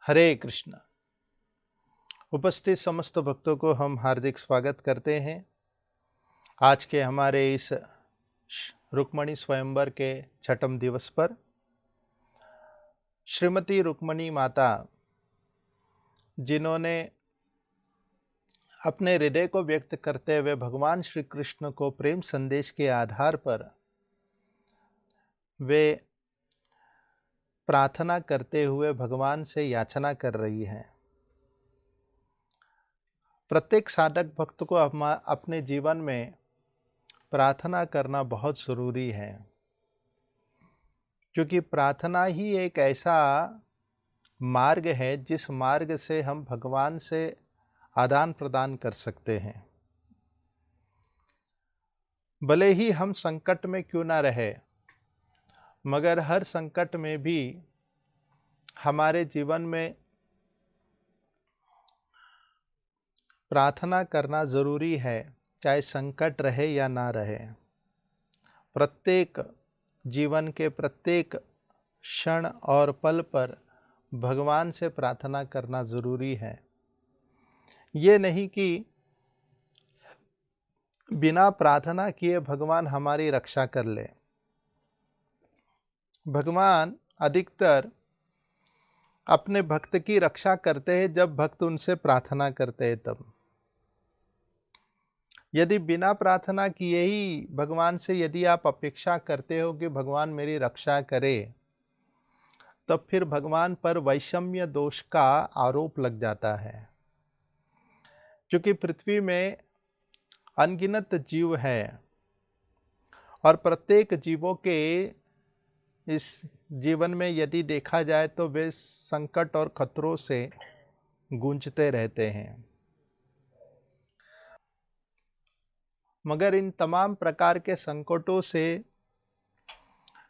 हरे कृष्ण। उपस्थित समस्त भक्तों को हम हार्दिक स्वागत करते हैं आज के हमारे इस रुक्मणी स्वयंवर के छठम दिवस पर। श्रीमती रुक्मणी माता, जिन्होंने अपने हृदय को व्यक्त करते हुए भगवान श्री कृष्ण को प्रेम संदेश के आधार पर वे प्रार्थना करते हुए भगवान से याचना कर रही हैं। प्रत्येक साधक भक्त को अपने जीवन में प्रार्थना करना बहुत ज़रूरी है, क्योंकि प्रार्थना ही एक ऐसा मार्ग है जिस मार्ग से हम भगवान से आदान प्रदान कर सकते हैं। भले ही हम संकट में क्यों ना रहे, मगर हर संकट में भी हमारे जीवन में प्रार्थना करना ज़रूरी है, चाहे संकट रहे या ना रहे। प्रत्येक जीवन के प्रत्येक क्षण और पल पर भगवान से प्रार्थना करना ज़रूरी है। ये नहीं कि बिना प्रार्थना किए भगवान हमारी रक्षा कर ले। भगवान अधिकतर अपने भक्त की रक्षा करते हैं जब भक्त उनसे प्रार्थना करते हैं तब। यदि बिना प्रार्थना किए ही भगवान से यदि आप अपेक्षा करते हो कि भगवान मेरी रक्षा करे, तब फिर भगवान पर वैषम्य दोष का आरोप लग जाता है। क्योंकि पृथ्वी में अनगिनत जीव हैं और प्रत्येक जीवों के इस जीवन में यदि देखा जाए तो वे संकट और खतरों से गूंजते रहते हैं। मगर इन तमाम प्रकार के संकटों से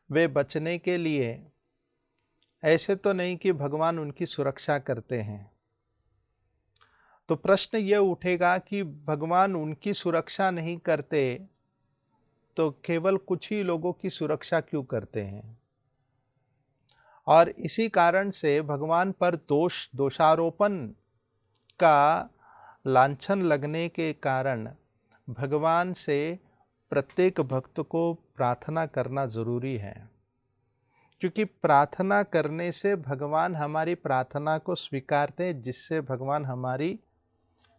वे बचने के लिए ऐसे तो नहीं कि भगवान उनकी सुरक्षा करते हैं। तो प्रश्न ये उठेगा कि भगवान उनकी सुरक्षा नहीं करते तो केवल कुछ ही लोगों की सुरक्षा क्यों करते हैं। और इसी कारण से भगवान पर दोषारोपण का लांछन लगने के कारण भगवान से प्रत्येक भक्त को प्रार्थना करना ज़रूरी है। क्योंकि प्रार्थना करने से भगवान हमारी प्रार्थना को स्वीकारते हैं, जिससे भगवान हमारी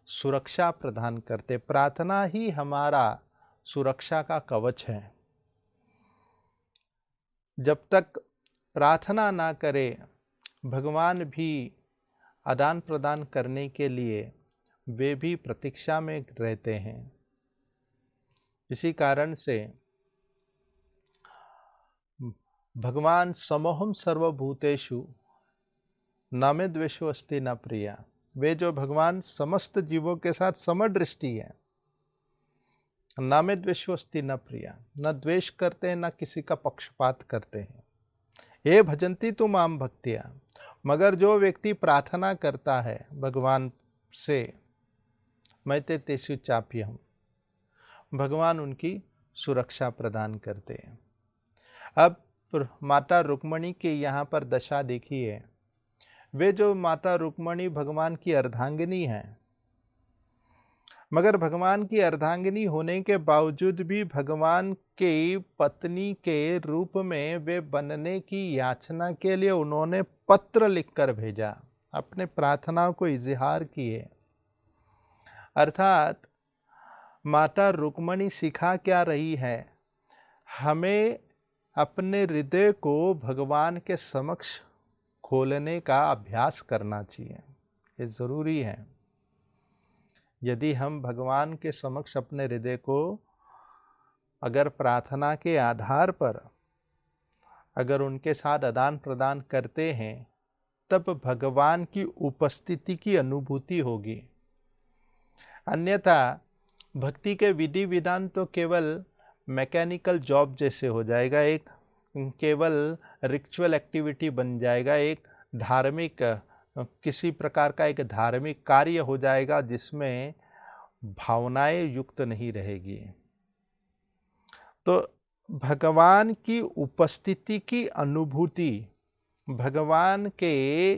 सुरक्षा प्रदान करते। प्रार्थना ही हमारा सुरक्षा का कवच है। जब तक प्रार्थना ना करे, भगवान भी आदान प्रदान करने के लिए वे भी प्रतीक्षा में रहते हैं। इसी कारण से भगवान समोहम सर्वभूतेषु न मे द्वेषो अस्ति न प्रिया। वे जो भगवान समस्त जीवों के साथ समदृष्टि है। न मे द्वेषो अस्ति न प्रिया, न द्वेष करते हैं न किसी का पक्षपात करते हैं। ये भजन्ति तु माम भक्त्या। मगर जो व्यक्ति प्रार्थना करता है भगवान से, मैं ते तेषु चाप्यहम्, भगवान उनकी सुरक्षा प्रदान करते हैं। अब माता रुक्मणी के यहाँ पर दशा देखिए। वे जो माता रुक्मणी भगवान की अर्धांगिनी हैं, मगर भगवान की अर्धांगिनी होने के बावजूद भी भगवान की पत्नी के रूप में वे बनने की याचना के लिए उन्होंने पत्र लिखकर भेजा, अपने प्रार्थनाओं को इजहार किए। अर्थात माता रुक्मणी सिखा क्या रही है, हमें अपने हृदय को भगवान के समक्ष खोलने का अभ्यास करना चाहिए। ये ज़रूरी है। यदि हम भगवान के समक्ष अपने हृदय को अगर प्रार्थना के आधार पर अगर उनके साथ आदान प्रदान करते हैं, तब भगवान की उपस्थिति की अनुभूति होगी। अन्यथा भक्ति के विधि विधान तो केवल मैकेनिकल जॉब जैसे हो जाएगा, एक केवल रिचुअल एक्टिविटी बन जाएगा, एक धार्मिक किसी प्रकार का एक धार्मिक कार्य हो जाएगा जिसमें भावनाएं युक्त नहीं रहेगी। तो भगवान की उपस्थिति की अनुभूति, भगवान के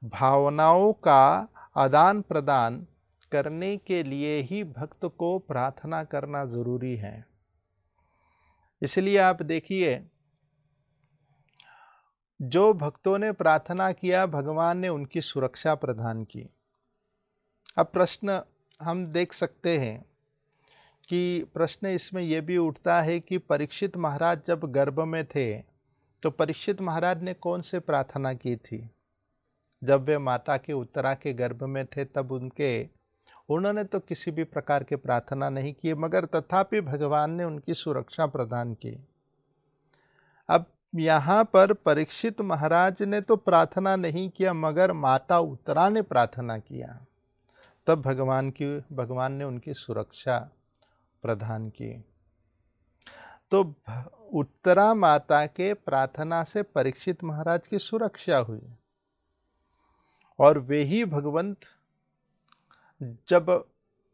भावनाओं का आदान प्रदान करने के लिए ही भक्त को प्रार्थना करना जरूरी है। इसलिए आप देखिए, जो भक्तों ने प्रार्थना किया भगवान ने उनकी सुरक्षा प्रदान की। अब प्रश्न हम देख सकते हैं कि प्रश्न इसमें यह भी उठता है कि परीक्षित महाराज जब गर्भ में थे तो परीक्षित महाराज ने कौन से प्रार्थना की थी? जब वे माता के उत्तरा के गर्भ में थे तब उन्होंने तो किसी भी प्रकार के प्रार्थना नहीं की, मगर तथापि भगवान ने उनकी सुरक्षा प्रदान की। अब यहाँ पर परीक्षित महाराज ने तो प्रार्थना नहीं किया, मगर माता उत्तरा ने प्रार्थना किया, तब भगवान ने उनकी सुरक्षा प्रदान की। तो उत्तरा माता के प्रार्थना से परीक्षित महाराज की सुरक्षा हुई, और वे ही भगवंत जब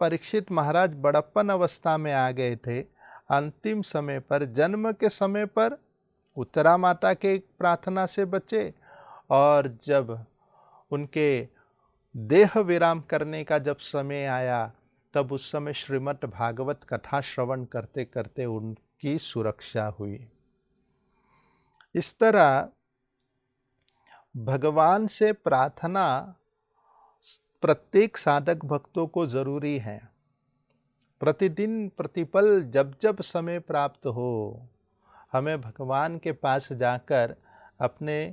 परीक्षित महाराज बड़प्पन अवस्था में आ गए थे, अंतिम समय पर, जन्म के समय पर उत्तरा माता के प्रार्थना से बचे, और जब उनके देह विराम करने का जब समय आया तब उस समय श्रीमद् भागवत कथा श्रवण करते करते उनकी सुरक्षा हुई। इस तरह भगवान से प्रार्थना प्रत्येक साधक भक्तों को जरूरी है। प्रतिदिन प्रतिपल जब जब समय प्राप्त हो, हमें भगवान के पास जाकर अपने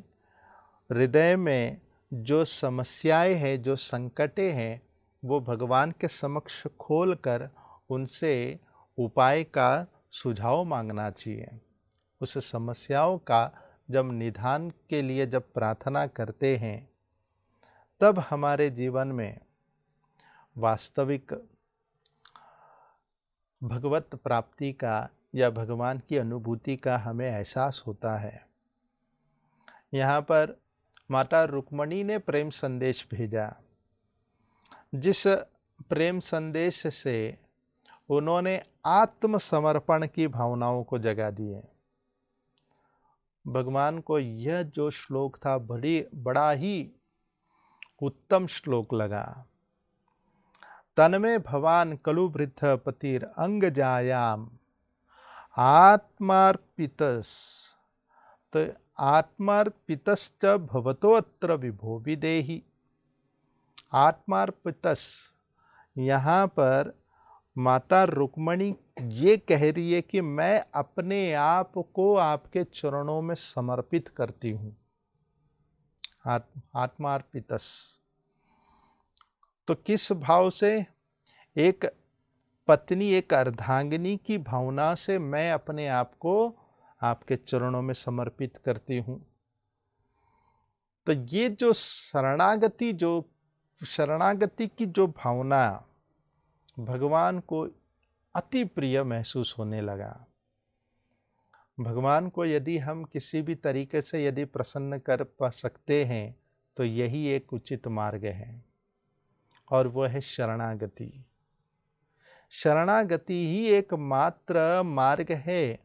हृदय में जो समस्याएं हैं, जो संकटें हैं, वो भगवान के समक्ष खोलकर उनसे उपाय का सुझाव मांगना चाहिए। उस समस्याओं का जब निदान के लिए जब प्रार्थना करते हैं, तब हमारे जीवन में वास्तविक भगवत प्राप्ति का या भगवान की अनुभूति का हमें एहसास होता है। यहाँ पर माता रुक्मणी ने प्रेम संदेश भेजा, जिस प्रेम संदेश से उन्होंने आत्मसमर्पण की भावनाओं को जगा दिए। भगवान को यह जो श्लोक था बड़ा ही उत्तम श्लोक लगा। तन्मे भवान कलु वृद्ध पतिर अंग जायाम आत्मार्पितस, तो आत्मार्पितश्च भवतोऽत्र विभो विदेहि। आत्मार्पितस, यहाँ पर माता रुक्मणी ये कह रही है कि मैं अपने आप को आपके चरणों में समर्पित करती हूँ। आत्मार्पितस, तो किस भाव से? एक पत्नी, एक अर्धांगिनी की भावना से मैं अपने आप को आपके चरणों में समर्पित करती हूँ। तो ये जो शरणागति की जो भावना भगवान को अति प्रिय महसूस होने लगा। भगवान को यदि हम किसी भी तरीके से यदि प्रसन्न कर पा सकते हैं तो यही एक उचित मार्ग है, और वह है शरणागति। शरणागति ही एकमात्र मार्ग है।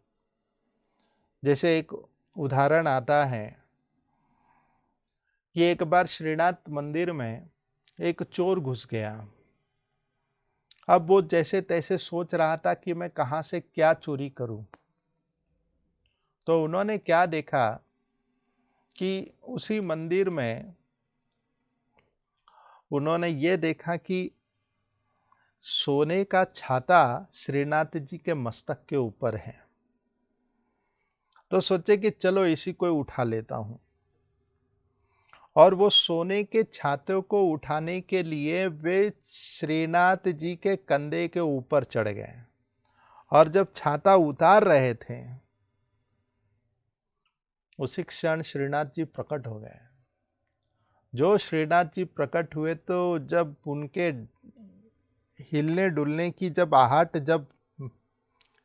जैसे एक उदाहरण आता है कि एक बार श्रीनाथ मंदिर में एक चोर घुस गया। अब वो जैसे तैसे सोच रहा था कि मैं कहाँ से क्या चोरी करूं। तो उन्होंने क्या देखा कि उसी मंदिर में उन्होंने ये देखा कि सोने का छाता श्रीनाथ जी के मस्तक के ऊपर है। तो सोचे कि चलो इसी को उठा लेता हूं, और वो सोने के छाते को उठाने के लिए वे श्रीनाथ जी के कंधे के ऊपर चढ़ गए, और जब छाता उतार रहे थे उसी क्षण श्रीनाथ जी प्रकट हो गए। जो श्रीनाथ जी प्रकट हुए तो जब उनके हिलने डुलने की जब आहट जब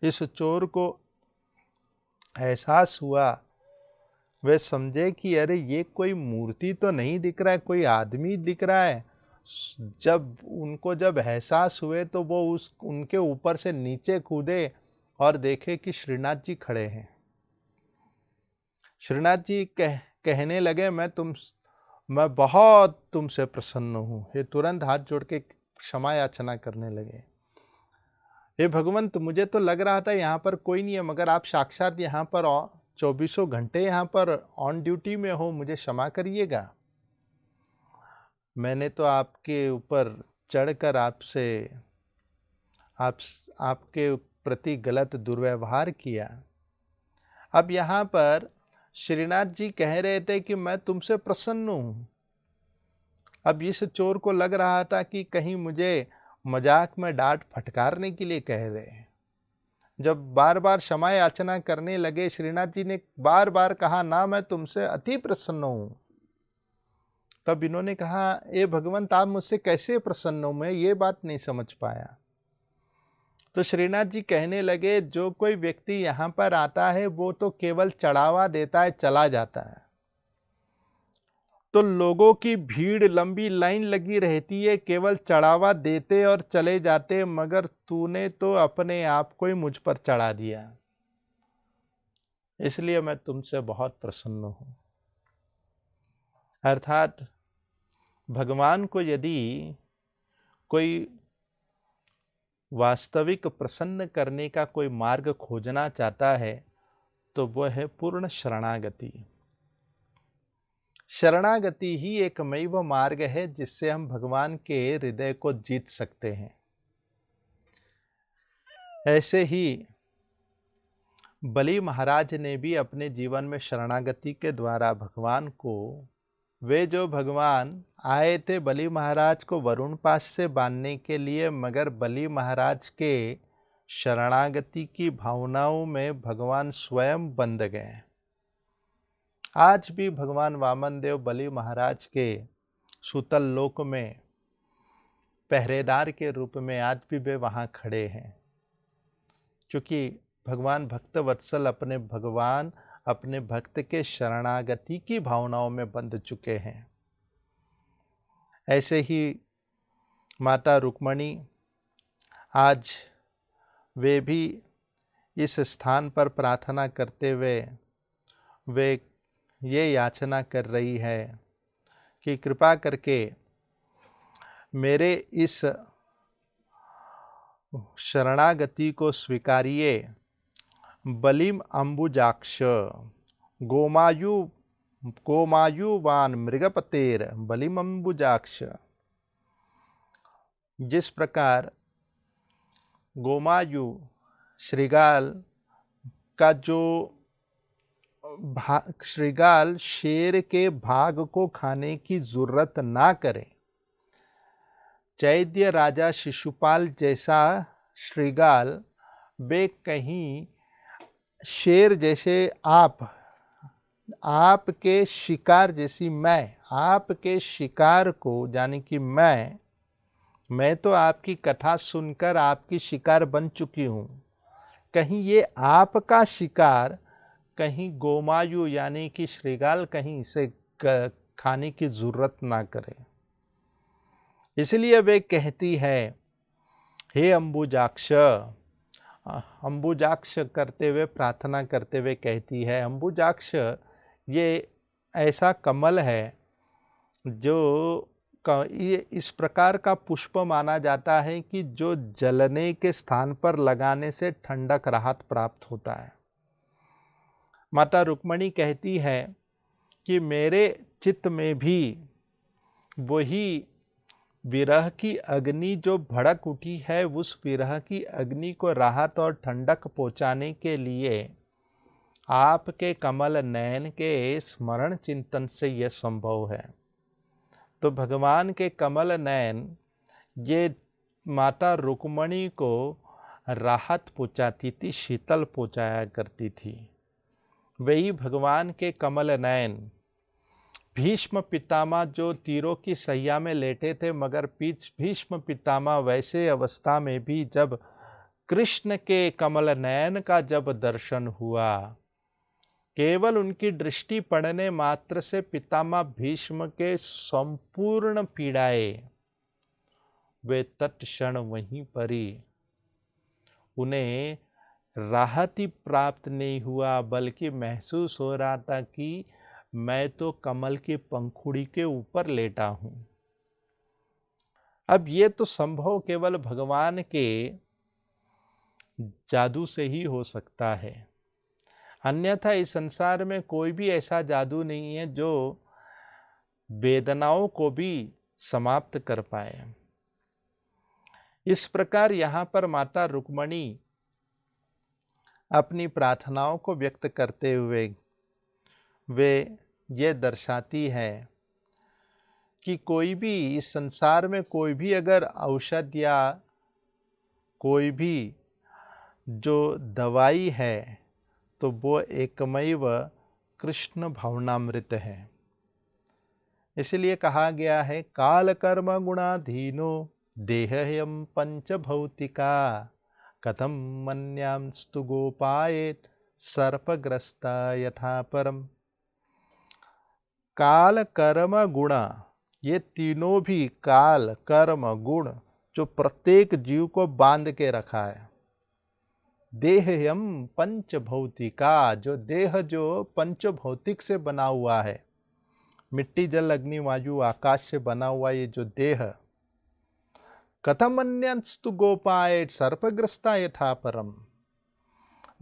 इस चोर को एहसास हुआ, वे समझे कि अरे ये कोई मूर्ति तो नहीं दिख रहा है, कोई आदमी दिख रहा है। जब एहसास हुए तो वो उनके ऊपर से नीचे कूदे और देखे कि श्रीनाथ जी खड़े हैं। श्रीनाथ जी कहने लगे मैं बहुत तुमसे प्रसन्न हूँ। ये तुरंत हाथ जोड़ के क्षमा याचना करने लगे। हे भगवंत, मुझे तो लग रहा था यहाँ पर कोई नहीं है, मगर आप साक्षात यहाँ पर 24 घंटे यहाँ पर ऑन ड्यूटी में हो, मुझे क्षमा करिएगा। मैंने तो आपके ऊपर चढ़कर आपके प्रति गलत दुर्व्यवहार किया। अब यहाँ पर श्रीनाथ जी कह रहे थे कि मैं तुमसे प्रसन्न हूँ। अब इस चोर को लग रहा था कि कहीं मुझे मजाक में डांट फटकारने के लिए कह रहे हैं। जब बार बार क्षमा याचना करने लगे, श्रीनाथ जी ने बार बार कहा, ना मैं तुमसे अति प्रसन्न हूँ। तब इन्होंने कहा, ए भगवंत, आप मुझसे कैसे प्रसन्न हो? मैं ये बात नहीं समझ पाया। तो श्रीनाथ जी कहने लगे, जो कोई व्यक्ति यहाँ पर आता है वो तो केवल चढ़ावा देता है, चला जाता है। तो लोगों की भीड़, लंबी लाइन लगी रहती है, केवल चढ़ावा देते और चले जाते, मगर तूने तो अपने आप को ही मुझ पर चढ़ा दिया, इसलिए मैं तुमसे बहुत प्रसन्न हूं। अर्थात भगवान को यदि कोई वास्तविक प्रसन्न करने का कोई मार्ग खोजना चाहता है तो वह है पूर्ण शरणागति। शरणागति ही एकमेव मार्ग है जिससे हम भगवान के हृदय को जीत सकते हैं। ऐसे ही बलि महाराज ने भी अपने जीवन में शरणागति के द्वारा भगवान को, वे जो भगवान आए थे बलि महाराज को वरुण पाश से बांधने के लिए, मगर बलि महाराज के शरणागति की भावनाओं में भगवान स्वयं बंध गए। आज भी भगवान वामन देव बलि महाराज के सूतल लोक में पहरेदार के रूप में आज भी वे वहाँ खड़े हैं, क्योंकि भगवान भक्त वत्सल अपने भक्त के शरणागति की भावनाओं में बंध चुके हैं। ऐसे ही माता रुक्मणी, आज वे भी इस स्थान पर प्रार्थना करते हुए वे ये याचना कर रही है कि कृपा करके मेरे इस शरणागति को स्वीकारिए। बलिम अंबुजाक्ष गोमायुवान मृगपतेर बलिम अंबुजाक्ष। जिस प्रकार गोमायु श्रृगाल का जो श्रृगाल शेर के भाग को खाने की जरूरत ना करे, चैद्य राजा शिशुपाल जैसा श्रृगाल वे कहीं शेर जैसे आपके शिकार जैसी मैं, आपके शिकार को, यानी कि मैं तो आपकी कथा सुनकर आपकी शिकार बन चुकी हूँ, कहीं ये आपका शिकार कहीं गोमायु यानी कि श्रृगाल कहीं इसे खाने की जरूरत ना करे। इसलिए वे कहती है, हे अंबुजाक्ष, अंबुजाक्ष करते हुए प्रार्थना करते हुए कहती है, अंबुजाक्ष ये ऐसा कमल है जो ये इस प्रकार का पुष्प माना जाता है कि जो जलने के स्थान पर लगाने से ठंडक राहत प्राप्त होता है। माता रुक्मणी कहती है कि मेरे चित्त में भी वही विरह की अग्नि जो भड़क उठी है, उस विरह की अग्नि को राहत और ठंडक पहुँचाने के लिए आपके कमल नयन के स्मरण चिंतन से यह संभव है। तो भगवान के कमल नयन ये माता रुक्मणी को राहत पहुँचाती थी, शीतल पहुँचाया करती थी। वही भगवान के कमल नयन भीष्म पितामह जो तीरों की सैया में लेटे थे, मगर भीष्म पितामह वैसे अवस्था में भी जब कृष्ण के कमल नयन का जब दर्शन हुआ, केवल उनकी दृष्टि पड़ने मात्र से पितामह भीष्म के संपूर्ण पीड़ाए वे तत्क्षण वहीं पर ही उन्हें राहत ही प्राप्त नहीं हुआ, बल्कि महसूस हो रहा था कि मैं तो कमल की पंखुड़ी के ऊपर लेटा हूं। अब ये तो संभव केवल भगवान के जादू से ही हो सकता है, अन्यथा इस संसार में कोई भी ऐसा जादू नहीं है जो वेदनाओं को भी समाप्त कर पाए। इस प्रकार यहाँ पर माता रुक्मणी अपनी प्रार्थनाओं को व्यक्त करते हुए वे ये दर्शाती है कि कोई भी इस संसार में कोई भी अगर औषध या कोई भी जो दवाई है तो वो एकमैव कृष्ण भावनामृत है। इसलिए कहा गया है काल कर्म गुणाधीनो देहयम पंच भौतिका कथम मन्यांस्तु गोपायेत सर्पग्रस्ता यथा परम। काल कर्म गुण, ये तीनों भी काल कर्म गुण जो प्रत्येक जीव को बांध के रखा है। देहयम पंच भौतिका, जो देह जो पंच भौतिक से बना हुआ है, मिट्टी जल अग्नि वायु आकाश से बना हुआ ये जो देह, कथम अन्यस्तु गोपाय सर्पग्रस्ता यथा परम।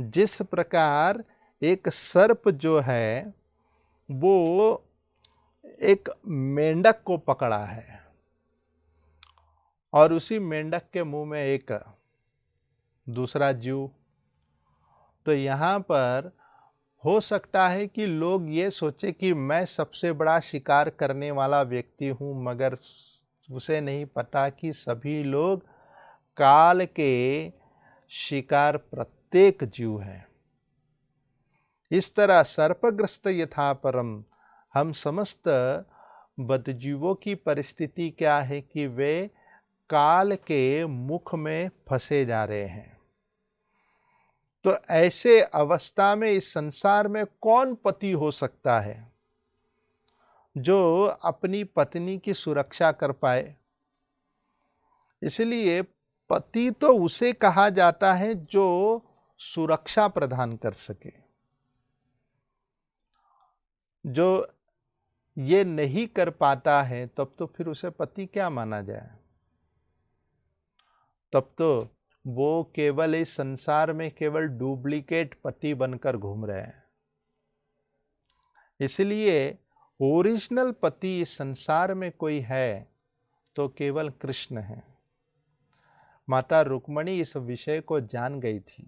जिस प्रकार एक सर्प जो है वो एक मेंढक को पकड़ा है और उसी मेंढक के मुंह में एक दूसरा जीव, तो यहाँ पर हो सकता है कि लोग ये सोचे कि मैं सबसे बड़ा शिकार करने वाला व्यक्ति हूँ, मगर उसे नहीं पता कि सभी लोग काल के शिकार प्रत्येक जीव है। इस तरह सर्पग्रस्त यथा परम, हम समस्त बद्धजीवों की परिस्थिति क्या है कि वे काल के मुख में फंसे जा रहे हैं। तो ऐसे अवस्था में इस संसार में कौन पति हो सकता है जो अपनी पत्नी की सुरक्षा कर पाए? इसलिए पति तो उसे कहा जाता है जो सुरक्षा प्रदान कर सके। जो ये नहीं कर पाता है तब तो फिर उसे पति क्या माना जाए? तब तो वो केवल इस संसार में केवल डुप्लीकेट पति बनकर घूम रहे हैं। इसलिए ओरिजिनल पति इस संसार में कोई है तो केवल कृष्ण है। माता रुक्मणी इस विषय को जान गई थी,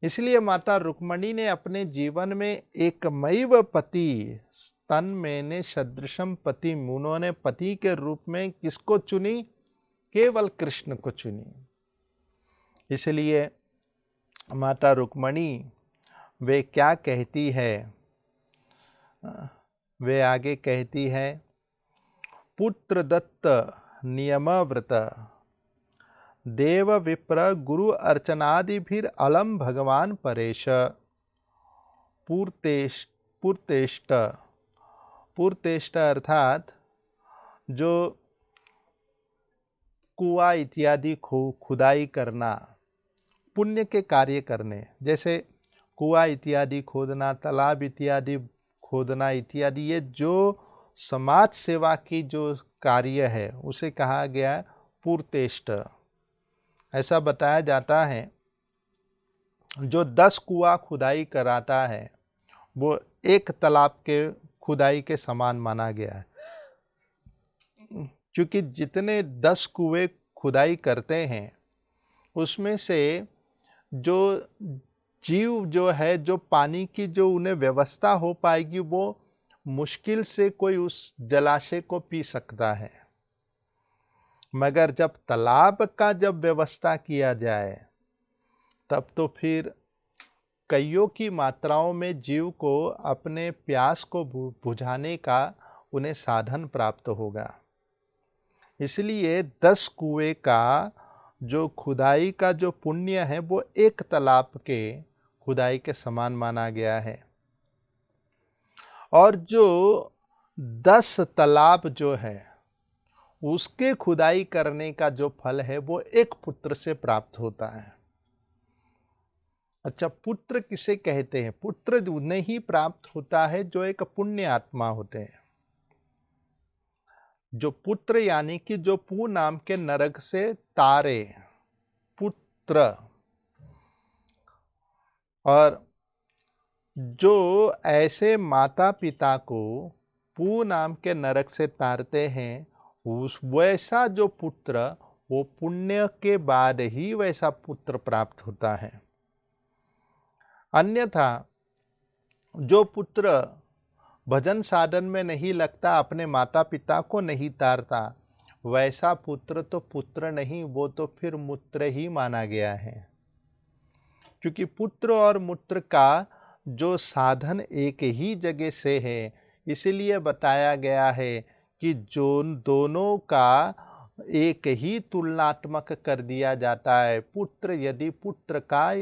इसलिए माता रुक्मणी ने अपने जीवन में एकमैव पति स्तन में सदृशम पति, उन्होंने पति के रूप में किसको चुनी? केवल कृष्ण को चुनी। इसलिए माता रुक्मणी वे क्या कहती है, वे आगे कहती है पुत्र दत्त नियमव्रत देव विप्र गुरु अर्चनादिभिर अलम भगवान परेश पूर्तेष्ट। पूर्तेष्ट अर्थात जो कुआ इत्यादि खुदाई करना, पुण्य के कार्य करने, जैसे कुआ इत्यादि खोदना, तालाब इत्यादि खोदना इत्यादि, ये जो समाज सेवा की जो कार्य है उसे कहा गया पूर्तेष्ट। ऐसा बताया जाता है जो 10 कुआं खुदाई कराता है वो एक तालाब के खुदाई के समान माना गया है, क्योंकि जितने 10 कुएं खुदाई करते हैं उसमें से जो जीव जो है, जो पानी की जो उन्हें व्यवस्था हो पाएगी वो मुश्किल से कोई उस जलाशय को पी सकता है, मगर जब तालाब का जब व्यवस्था किया जाए तब तो फिर कईयों की मात्राओं में जीव को अपने प्यास को बुझाने का उन्हें साधन प्राप्त होगा। इसलिए 10 कुएं का जो खुदाई का जो पुण्य है वो एक तालाब के खुदाई के समान माना गया है। और जो 10 तालाब जो है उसके खुदाई करने का जो फल है वो एक पुत्र से प्राप्त होता है। अच्छा, पुत्र किसे कहते हैं? पुत्र उन्हें ही प्राप्त होता है जो एक पुण्य आत्मा होते हैं। जो पुत्र यानी कि जो पू नाम के नरक से तारे पुत्र, और जो ऐसे माता पिता को पू नाम के नरक से तारते हैं, उस वैसा जो पुत्र वो पुण्य के बाद ही वैसा पुत्र प्राप्त होता है। अन्यथा जो पुत्र भजन साधन में नहीं लगता, अपने माता पिता को नहीं तारता, वैसा पुत्र तो पुत्र नहीं, वो तो फिर मूत्र ही माना गया है। क्योंकि पुत्र और मूत्र का जो साधन एक ही जगह से है, इसलिए बताया गया है कि जो दोनों का एक ही तुलनात्मक कर दिया जाता है। पुत्र यदि पुत्र का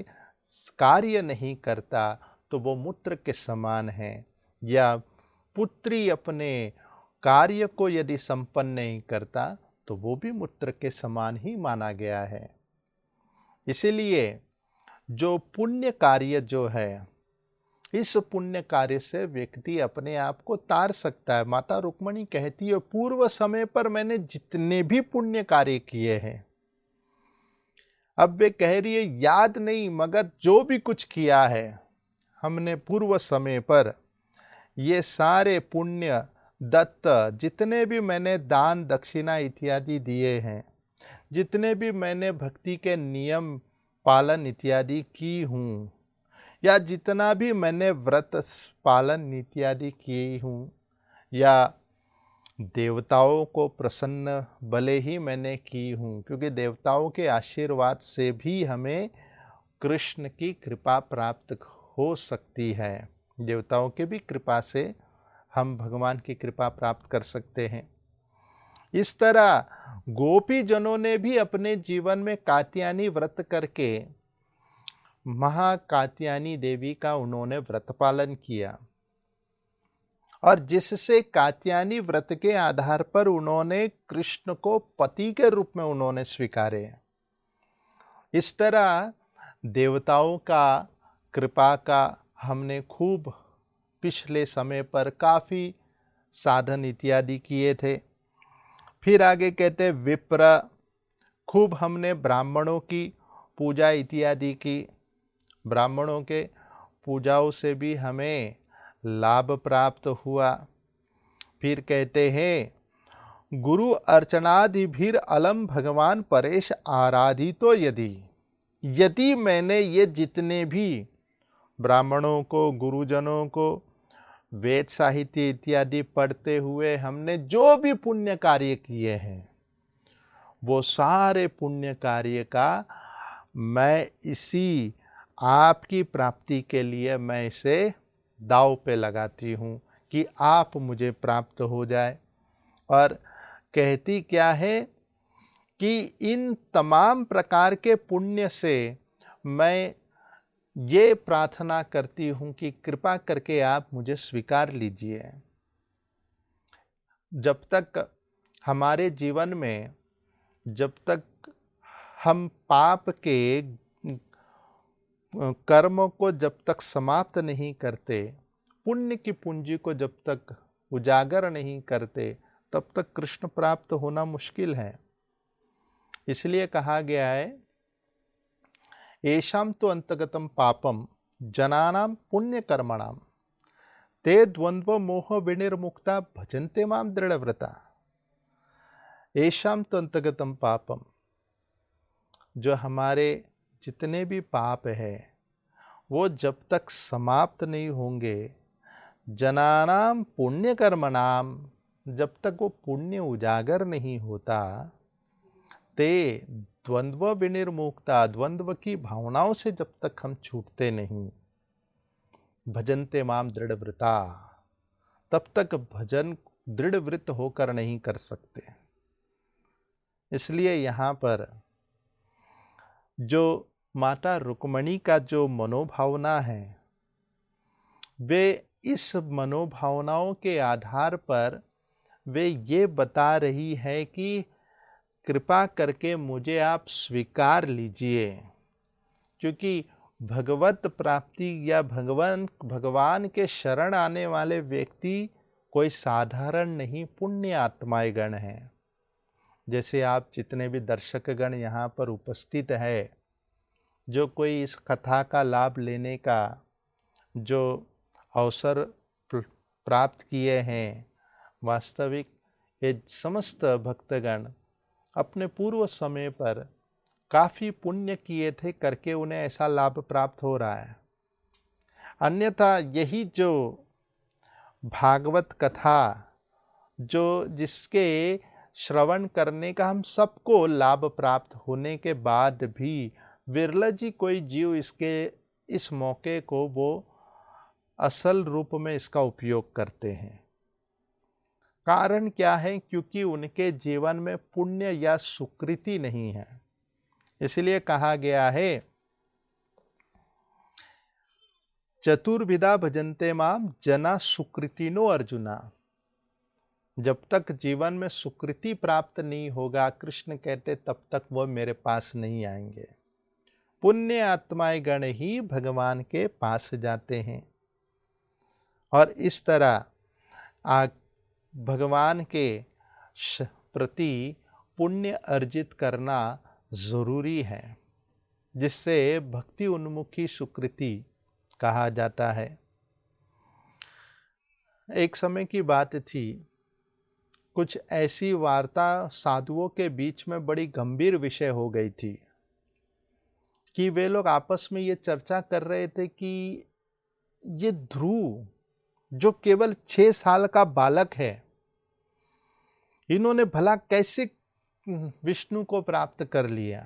कार्य नहीं करता तो वो मूत्र के समान है, या पुत्री अपने कार्य को यदि संपन्न नहीं करता तो वो भी मूत्र के समान ही माना गया है। इसीलिए जो पुण्य कार्य जो है, इस पुण्य कार्य से व्यक्ति अपने आप को तार सकता है। माता रुक्मणी कहती है, पूर्व समय पर मैंने जितने भी पुण्य कार्य किए हैं, अब वे कह रही है याद नहीं, मगर जो भी कुछ किया है हमने पूर्व समय पर, ये सारे पुण्य दत्त, जितने भी मैंने दान दक्षिणा इत्यादि दिए हैं, जितने भी मैंने भक्ति के नियम पालन इत्यादि की हूँ, या जितना भी मैंने व्रत पालन इत्यादि किए हूँ, या देवताओं को प्रसन्न भले ही मैंने की हूँ, क्योंकि देवताओं के आशीर्वाद से भी हमें कृष्ण की कृपा प्राप्त हो सकती है। देवताओं के भी कृपा से हम भगवान की कृपा प्राप्त कर सकते हैं। इस तरह गोपी जनों ने भी अपने जीवन में कात्यायनी व्रत करके महाकात्यायनी देवी का उन्होंने व्रत पालन किया, और जिससे कात्यायनी व्रत के आधार पर उन्होंने कृष्ण को पति के रूप में उन्होंने स्वीकारे। इस तरह देवताओं का कृपा का हमने खूब पिछले समय पर काफ़ी साधन इत्यादि किए थे। फिर आगे कहते विप्र, खूब हमने ब्राह्मणों की पूजा इत्यादि की। ब्राह्मणों के पूजाओं से भी हमें लाभ प्राप्त हुआ। फिर कहते हैं गुरु अर्चनादि भीर अलम भगवान परेश आराधितो यदि मैंने ये जितने भी ब्राह्मणों को, गुरुजनों को वेद साहित्य इत्यादि पढ़ते हुए हमने जो भी पुण्य कार्य किए हैं, वो सारे पुण्य कार्य का मैं इसी आपकी प्राप्ति के लिए मैं इसे दांव पे लगाती हूँ कि आप मुझे प्राप्त हो जाए। और कहती क्या है कि इन तमाम प्रकार के पुण्य से मैं ये प्रार्थना करती हूँ कि कृपा करके आप मुझे स्वीकार लीजिए। जब तक हमारे जीवन में, जब तक हम पाप के कर्म को जब तक समाप्त नहीं करते, पुण्य की पूंजी को जब तक उजागर नहीं करते, तब तक कृष्ण प्राप्त होना मुश्किल है। इसलिए कहा गया है येषां तो अंतगतम पापम जनानां पुण्य कर्मणाम ते द्वंद्व मोह विनिर्मुक्ता भजन्ते माम दृढ़व्रता। येषां तो अंतगतम पापम, जो हमारे जितने भी पाप है वो जब तक समाप्त नहीं होंगे, जनानाम पुण्य कर्मणाम, जब तक वो पुण्य उजागर नहीं होता, ते द्वंद्व विनिर्मुक्ता, द्वंद्व की भावनाओं से जब तक हम छूटते नहीं, भजन्ते माम दृढ़व्रता, तब तक भजन दृढ़व्रत होकर नहीं कर सकते। इसलिए यहाँ पर जो माता रुक्मणी का जो मनोभावना है, वे इस मनोभावनाओं के आधार पर वे ये बता रही है कि कृपा करके मुझे आप स्वीकार लीजिए, क्योंकि भगवत प्राप्ति या भगवान के शरण आने वाले व्यक्ति कोई साधारण नहीं, पुण्य आत्माएं गण हैं। जैसे आप जितने भी दर्शक गण यहाँ पर उपस्थित है, जो कोई इस कथा का लाभ लेने का जो अवसर प्राप्त किए हैं, वास्तविक ये समस्त भक्तगण अपने पूर्व समय पर काफ़ी पुण्य किए थे, करके उन्हें ऐसा लाभ प्राप्त हो रहा है। अन्यथा यही जो भागवत कथा जो जिसके श्रवण करने का हम सबको लाभ प्राप्त होने के बाद भी विरला कोई जीव इस मौके को वो असल रूप में इसका उपयोग करते हैं। कारण क्या है? क्योंकि उनके जीवन में पुण्य या सुकृति नहीं है। इसलिए कहा गया है चतुर्विधा भजन्ते माम जना सुकृतिनो अर्जुना। जब तक जीवन में सुकृति प्राप्त नहीं होगा, कृष्ण कहते, तब तक वो मेरे पास नहीं आएंगे। पुण्य आत्माएं गण ही भगवान के पास जाते हैं। और इस तरह भगवान के प्रति पुण्य अर्जित करना जरूरी है, जिससे भक्ति उन्मुखी सुकृति कहा जाता है। एक समय की बात थी, कुछ ऐसी वार्ता साधुओं के बीच में बड़ी गंभीर विषय हो गई थी कि वे लोग आपस में ये चर्चा कर रहे थे कि ये ध्रुव जो केवल 6 साल का बालक है, इन्होंने भला कैसे विष्णु को प्राप्त कर लिया।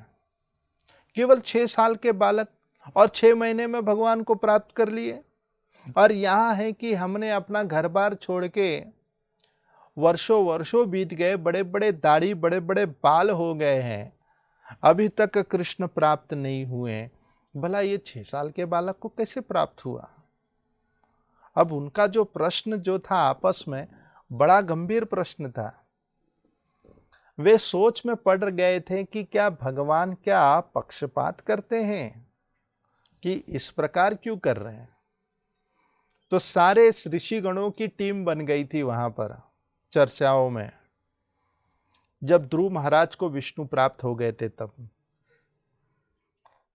केवल 6 साल के बालक और 6 महीने में भगवान को प्राप्त कर लिए। और यहाँ है कि हमने अपना घर बार छोड़ के वर्षों वर्षों बीत गए, बड़े बड़े दाढ़ी बड़े बड़े बाल हो गए हैं, अभी तक कृष्ण प्राप्त नहीं हुए। भला ये 6 साल के बालक को कैसे प्राप्त हुआ? अब उनका जो प्रश्न जो था आपस में बड़ा गंभीर प्रश्न था। वे सोच में पड़ गए थे कि क्या भगवान क्या पक्षपात करते हैं कि इस प्रकार क्यों कर रहे हैं। तो सारे ऋषिगणों की टीम बन गई थी वहां पर चर्चाओं में, जब ध्रुव महाराज को विष्णु प्राप्त हो गए थे तब।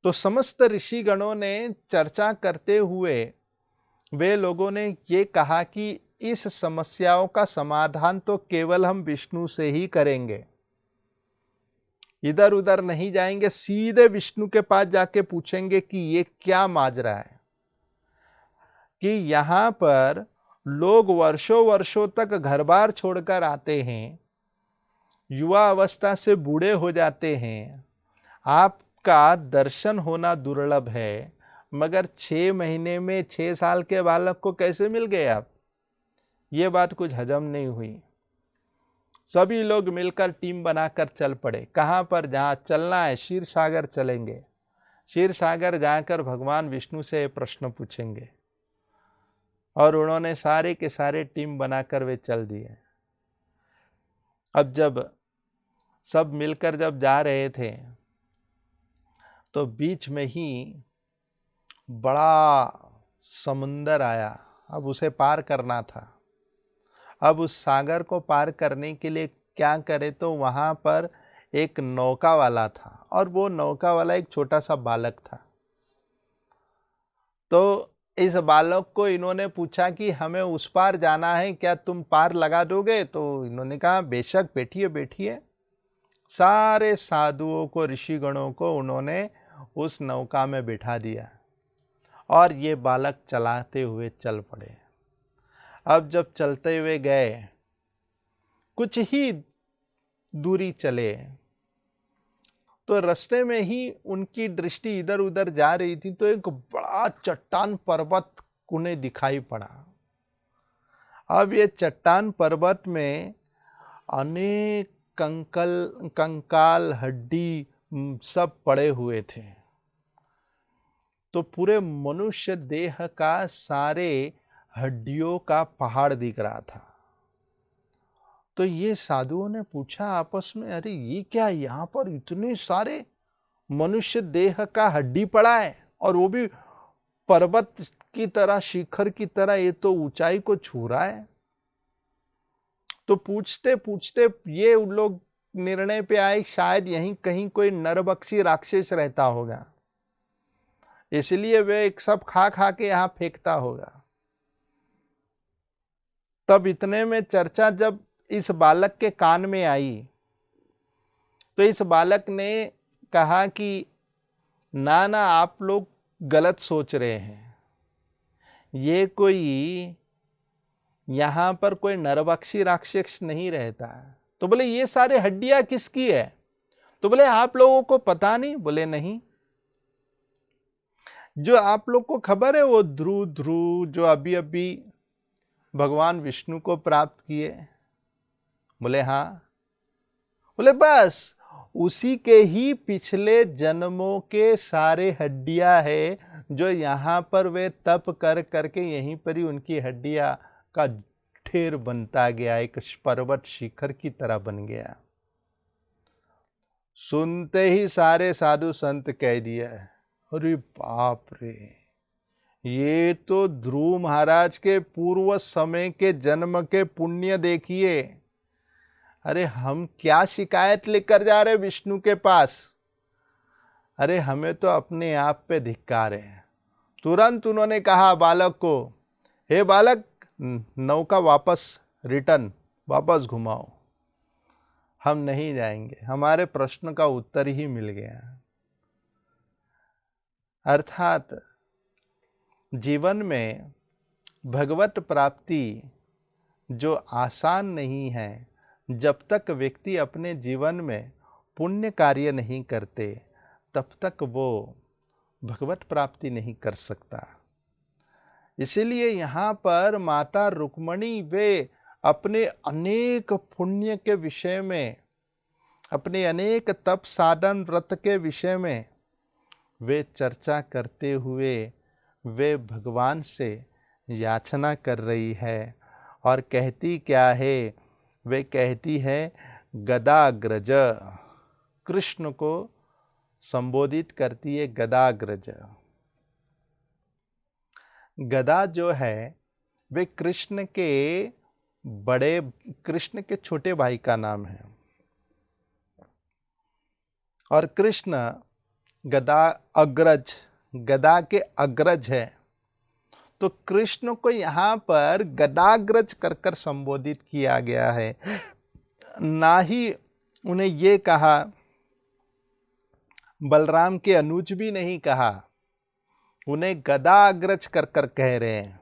तो समस्त ऋषिगणों ने चर्चा करते हुए वे लोगों ने ये कहा कि इस समस्याओं का समाधान तो केवल हम विष्णु से ही करेंगे, इधर उधर नहीं जाएंगे, सीधे विष्णु के पास जाके पूछेंगे कि ये क्या माजरा है कि यहाँ पर लोग वर्षों वर्षों तक घर बार छोड़कर आते हैं, युवा अवस्था से बूढ़े हो जाते हैं, आपका दर्शन होना दुर्लभ है, मगर 6 महीने में 6 साल के बालक को कैसे मिल गए आप? ये बात कुछ हजम नहीं हुई। सभी लोग मिलकर टीम बनाकर चल पड़े। कहाँ पर? जहाँ चलना है, क्षीर सागर चलेंगे। क्षीर सागर जाकर भगवान विष्णु से प्रश्न पूछेंगे। और उन्होंने सारे के सारे टीम बनाकर वे चल दिए। अब जब सब मिलकर जब जा रहे थे तो बीच में ही बड़ा समुंदर आया। अब उसे पार करना था। अब उस सागर को पार करने के लिए क्या करे, तो वहां पर एक नौका वाला था और वो नौका वाला एक छोटा सा बालक था। तो इस बालक को इन्होंने पूछा कि हमें उस पार जाना है, क्या तुम पार लगा दोगे? तो इन्होंने कहा बेशक, बैठिए बैठिए। सारे साधुओं को, ऋषिगणों को उन्होंने उस नौका में बिठा दिया और ये बालक चलाते हुए चल पड़े। अब जब चलते हुए गए, कुछ ही दूरी चले, तो रास्ते में ही उनकी दृष्टि इधर उधर जा रही थी, तो एक बड़ा चट्टान पर्वत उन्हें दिखाई पड़ा। अब ये चट्टान पर्वत में अनेक कंकाल हड्डी सब पड़े हुए थे। तो पूरे मनुष्य देह का सारे हड्डियों का पहाड़ दिख रहा था। तो ये साधुओं ने पूछा आपस में, अरे ये क्या, यहाँ पर इतने सारे मनुष्य देह का हड्डी पड़ा है, और वो भी पर्वत की तरह, शिखर की तरह, ये तो ऊंचाई को छू रहा है। तो पूछते पूछते ये उन लोग निर्णय पे आए शायद यहीं कहीं कोई नरभक्षी राक्षस रहता होगा, इसलिए वे एक सब खा खा के यहां फेंकता होगा। तब इतने में चर्चा जब इस बालक के कान में आई, तो इस बालक ने कहा कि ना ना, आप लोग गलत सोच रहे हैं, ये कोई यहां पर कोई नरभक्षी राक्षस नहीं रहता है। तो बोले ये सारे हड्डियां किसकी है? तो बोले आप लोगों को पता नहीं? बोले नहीं, जो आप लोग को खबर है वो ध्रुव जो अभी अभी भगवान विष्णु को प्राप्त किए। बोले हाँ। बोले बस उसी के ही पिछले जन्मों के सारे हड्डियां है, जो यहाँ पर वे तप कर करके यहीं पर ही उनकी हड्डियां का ढेर बनता गया, एक पर्वत शिखर की तरह बन गया। सुनते ही सारे साधु संत कह दिया, अरे बाप रे, ये तो ध्रुव महाराज के पूर्व समय के जन्म के पुण्य देखिए। अरे हम क्या शिकायत लेकर जा रहे विष्णु के पास? अरे हमें तो अपने आप पे धिक्कार है। तुरंत उन्होंने कहा बालक को, हे बालक, नौका वापस घुमाओ, हम नहीं जाएंगे, हमारे प्रश्न का उत्तर ही मिल गया। अर्थात जीवन में भगवत प्राप्ति जो आसान नहीं है, जब तक व्यक्ति अपने जीवन में पुण्य कार्य नहीं करते, तब तक वो भगवत प्राप्ति नहीं कर सकता। इसीलिए यहाँ पर माता रुक्मणी वे अपने अनेक पुण्य के विषय में, अपने अनेक तप साधन व्रत के विषय में वे चर्चा करते हुए वे भगवान से याचना कर रही है। और कहती क्या है? वे कहती है गदाग्रज, कृष्ण को संबोधित करती है गदाग्रज। गदा जो है वे कृष्ण के छोटे भाई का नाम है, और कृष्ण गदा के अग्रज है। तो कृष्ण को यहाँ पर गदाग्रज कर कर संबोधित किया गया है, ना ही उन्हें ये कहा, बलराम के अनुज भी नहीं कहा, उन्हें गदाग्रज कर कर कह रहे हैं।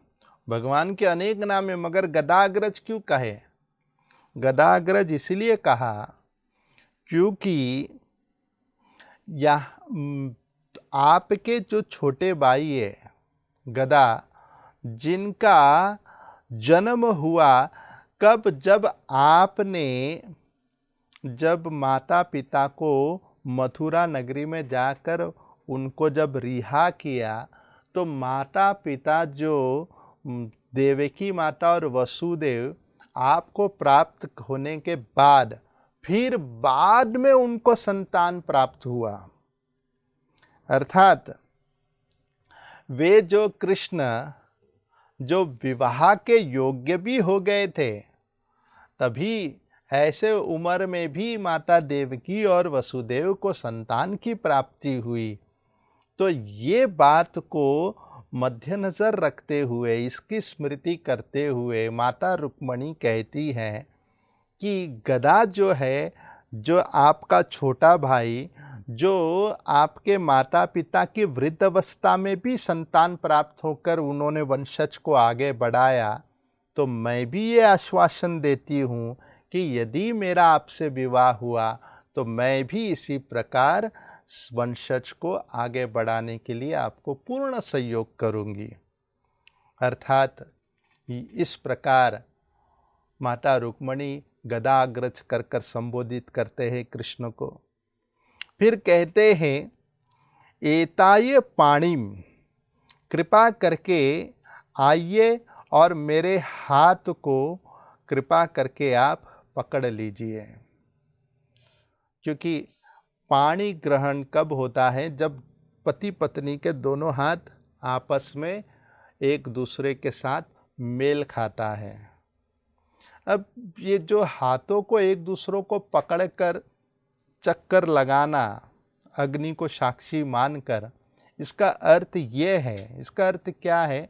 भगवान के अनेक नाम है, मगर गदाग्रज क्यों कहे? गदाग्रज इसलिए कहा क्योंकि यह आपके जो छोटे भाई है गदा, जिनका जन्म हुआ कब? जब माता पिता को मथुरा नगरी में जाकर उनको जब रिहा किया, तो माता पिता जो देवकी माता और वसुदेव आपको प्राप्त होने के बाद फिर बाद में उनको संतान प्राप्त हुआ। अर्थात वे जो कृष्ण जो विवाह के योग्य भी हो गए थे, तभी ऐसे उम्र में भी माता देवकी और वसुदेव को संतान की प्राप्ति हुई। तो ये बात को मद्देनजर रखते हुए, इसकी स्मृति करते हुए माता रुक्मणी कहती हैं कि गदा जो है, जो आपका छोटा भाई, जो आपके माता पिता की वृद्ध अवस्था में भी संतान प्राप्त होकर उन्होंने वंशज को आगे बढ़ाया, तो मैं भी ये आश्वासन देती हूँ कि यदि मेरा आपसे विवाह हुआ तो मैं भी इसी प्रकार वंशज को आगे बढ़ाने के लिए आपको पूर्ण सहयोग करूँगी। अर्थात इस प्रकार माता रुक्मणी गदाग्रज कर कर संबोधित करते हैं कृष्ण को। फिर कहते हैं एताय पाणिम, कृपा करके आइए और मेरे हाथ को कृपा करके आप पकड़ लीजिए। क्योंकि पाणी ग्रहण कब होता है? जब पति पत्नी के दोनों हाथ आपस में एक दूसरे के साथ मेल खाता है। अब ये जो हाथों को एक दूसरों को पकड़कर चक्कर लगाना, अग्नि को साक्षी मानकर, इसका अर्थ ये है, इसका अर्थ क्या है?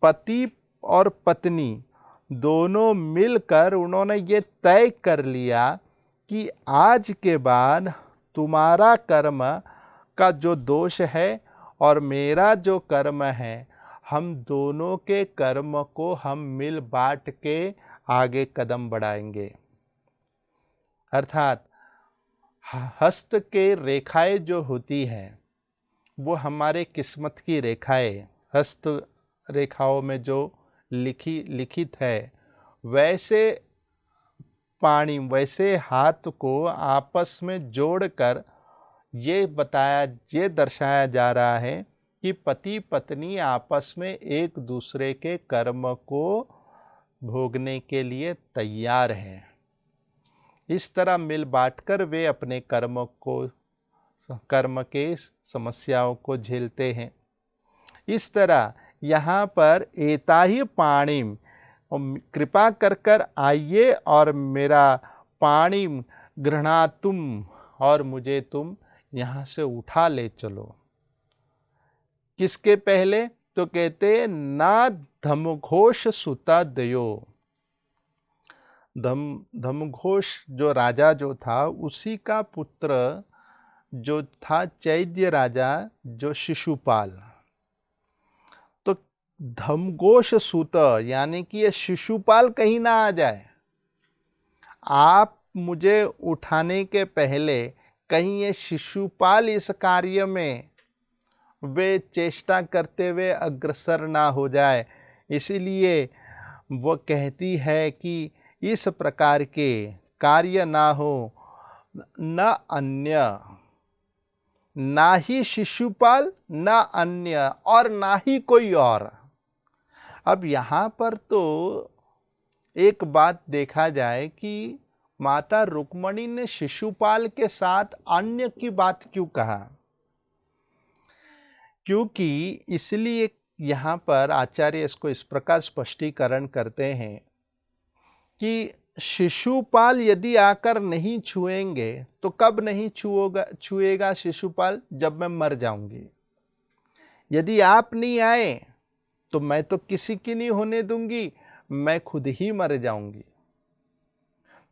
पति और पत्नी दोनों मिलकर उन्होंने ये तय कर लिया कि आज के बाद तुम्हारा कर्म का जो दोष है और मेरा जो कर्म है, हम दोनों के कर्म को हम मिल बांट के आगे कदम बढ़ाएंगे। अर्थात हस्त के रेखाएं जो होती हैं वो हमारे किस्मत की रेखाएं, हस्त रेखाओं में जो लिखित है, वैसे पाणी, वैसे हाथ को आपस में जोड़कर ये दर्शाया जा रहा है कि पति पत्नी आपस में एक दूसरे के कर्म को भोगने के लिए तैयार हैं। इस तरह मिल बांटकर वे अपने कर्म के समस्याओं को झेलते हैं। इस तरह यहाँ पर एताहि पाणिम, कृपा कर कर आइए और मेरा पाणी गृह्णातुम, और मुझे तुम यहाँ से उठा ले चलो। किसके पहले? तो कहते ना धमघोष सुता दयो। धमघोष जो राजा जो था, उसी का पुत्र जो था चैद्य राजा, जो शिशुपाल। तो धमघोष सुत यानी कि ये शिशुपाल कहीं ना आ जाए, आप मुझे उठाने के पहले कहीं ये शिशुपाल इस कार्य में वे चेष्टा करते हुए अग्रसर ना हो जाए। इसीलिए वो कहती है कि इस प्रकार के कार्य ना हो, न अन्य, ना ही शिशुपाल, ना अन्य, और ना ही कोई और। अब यहाँ पर तो एक बात देखा जाए कि माता रुक्मणी ने शिशुपाल के साथ अन्य की बात क्यों कहा? क्योंकि इसलिए यहाँ पर आचार्य इसको इस प्रकार स्पष्टीकरण करते हैं कि शिशुपाल यदि आकर नहीं छुएंगे तो कब नहीं छुएगा शिशुपाल? जब मैं मर जाऊंगी। यदि आप नहीं आए तो मैं तो किसी की नहीं होने दूंगी, मैं खुद ही मर जाऊंगी।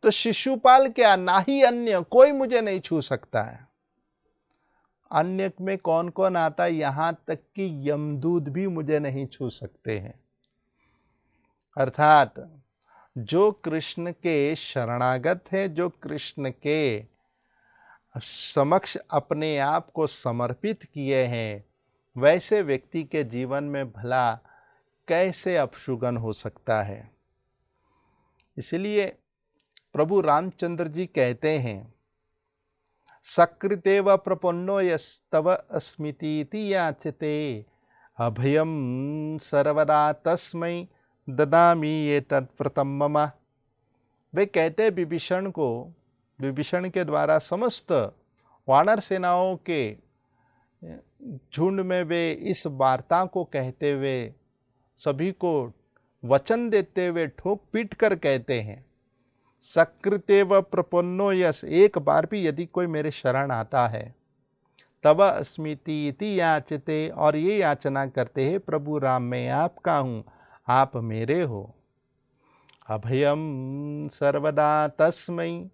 तो शिशुपाल क्या, ना ही अन्य कोई मुझे नहीं छू सकता है। अन्य में कौन कौन आता है? यहां तक कि यमदूत भी मुझे नहीं छू सकते हैं। अर्थात जो कृष्ण के शरणागत है, जो कृष्ण के समक्ष अपने आप को समर्पित किए हैं, वैसे व्यक्ति के जीवन में भला कैसे अपशुगन हो सकता है? इसलिए प्रभु रामचंद्र जी कहते हैं सकृतेव प्रपन्नो यस्तव अस्मितीति याचते अभयम सर्वदा तस्मै ददामि एतत् प्रथम मम। वे कहते विभीषण को, विभीषण के द्वारा समस्त वानर सेनाओं के झुंड में वे इस वार्ता को कहते हुए, सभी को वचन देते हुए ठोक पीट कर कहते हैं सकृतेव प्रपन्नो यस, एक बार भी यदि कोई मेरे शरण आता है, तव अस्मिति इति याचते, और ये याचना करते हैं प्रभु राम मैं आपका हूँ, आप मेरे हो। अभयम सर्वदा तस्मै,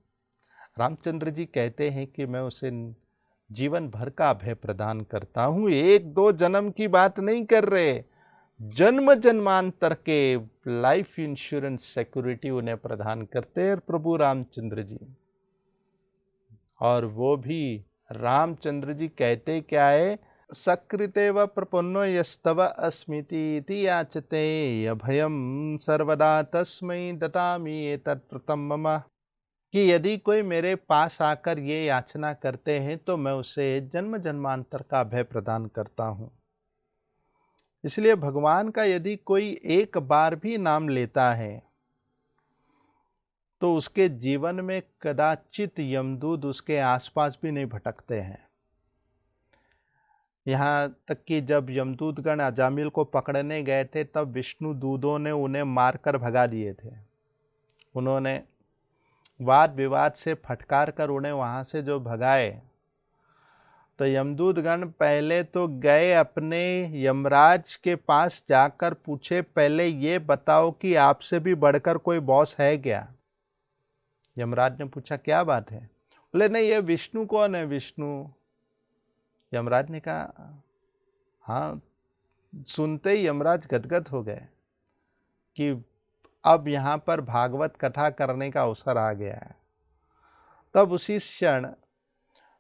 रामचंद्र जी कहते हैं कि मैं उसे जीवन भर का अभय प्रदान करता हूँ। एक दो जन्म की बात नहीं कर रहे, जन्म जन्मांतर के लाइफ इंश्योरेंस सिक्योरिटी उन्हें प्रदान करते हैं प्रभु रामचंद्र जी। और वो भी रामचंद्र जी कहते क्या है, सकृतेव प्रपन्नो यस्तव अस्मीति याचते अभयम सर्वदा तस्मै ददामि एतत् प्रथम मम। कि यदि कोई मेरे पास आकर ये याचना करते हैं तो मैं उसे जन्म जन्मांतर का अभय प्रदान करता हूँ। इसलिए भगवान का यदि कोई एक बार भी नाम लेता है तो उसके जीवन में कदाचित यमदूत उसके आसपास भी नहीं भटकते हैं। यहाँ तक कि जब यमदूतगण अजामिल को पकड़ने गए थे तब विष्णु दूतों ने उन्हें मारकर भगा दिए थे। उन्होंने वाद विवाद से फटकार कर उन्हें वहाँ से जो भगाए, तो यमदूतगण पहले तो गए अपने यमराज के पास जाकर पूछे, पहले ये बताओ कि आपसे भी बढ़कर कोई बॉस है क्या। यमराज ने पूछा क्या बात है। बोले नहीं, ये विष्णु कौन है, विष्णु। यमराज ने कहा हाँ। सुनते ही यमराज गदगद हो गए कि अब यहाँ पर भागवत कथा करने का अवसर आ गया है। तब उसी क्षण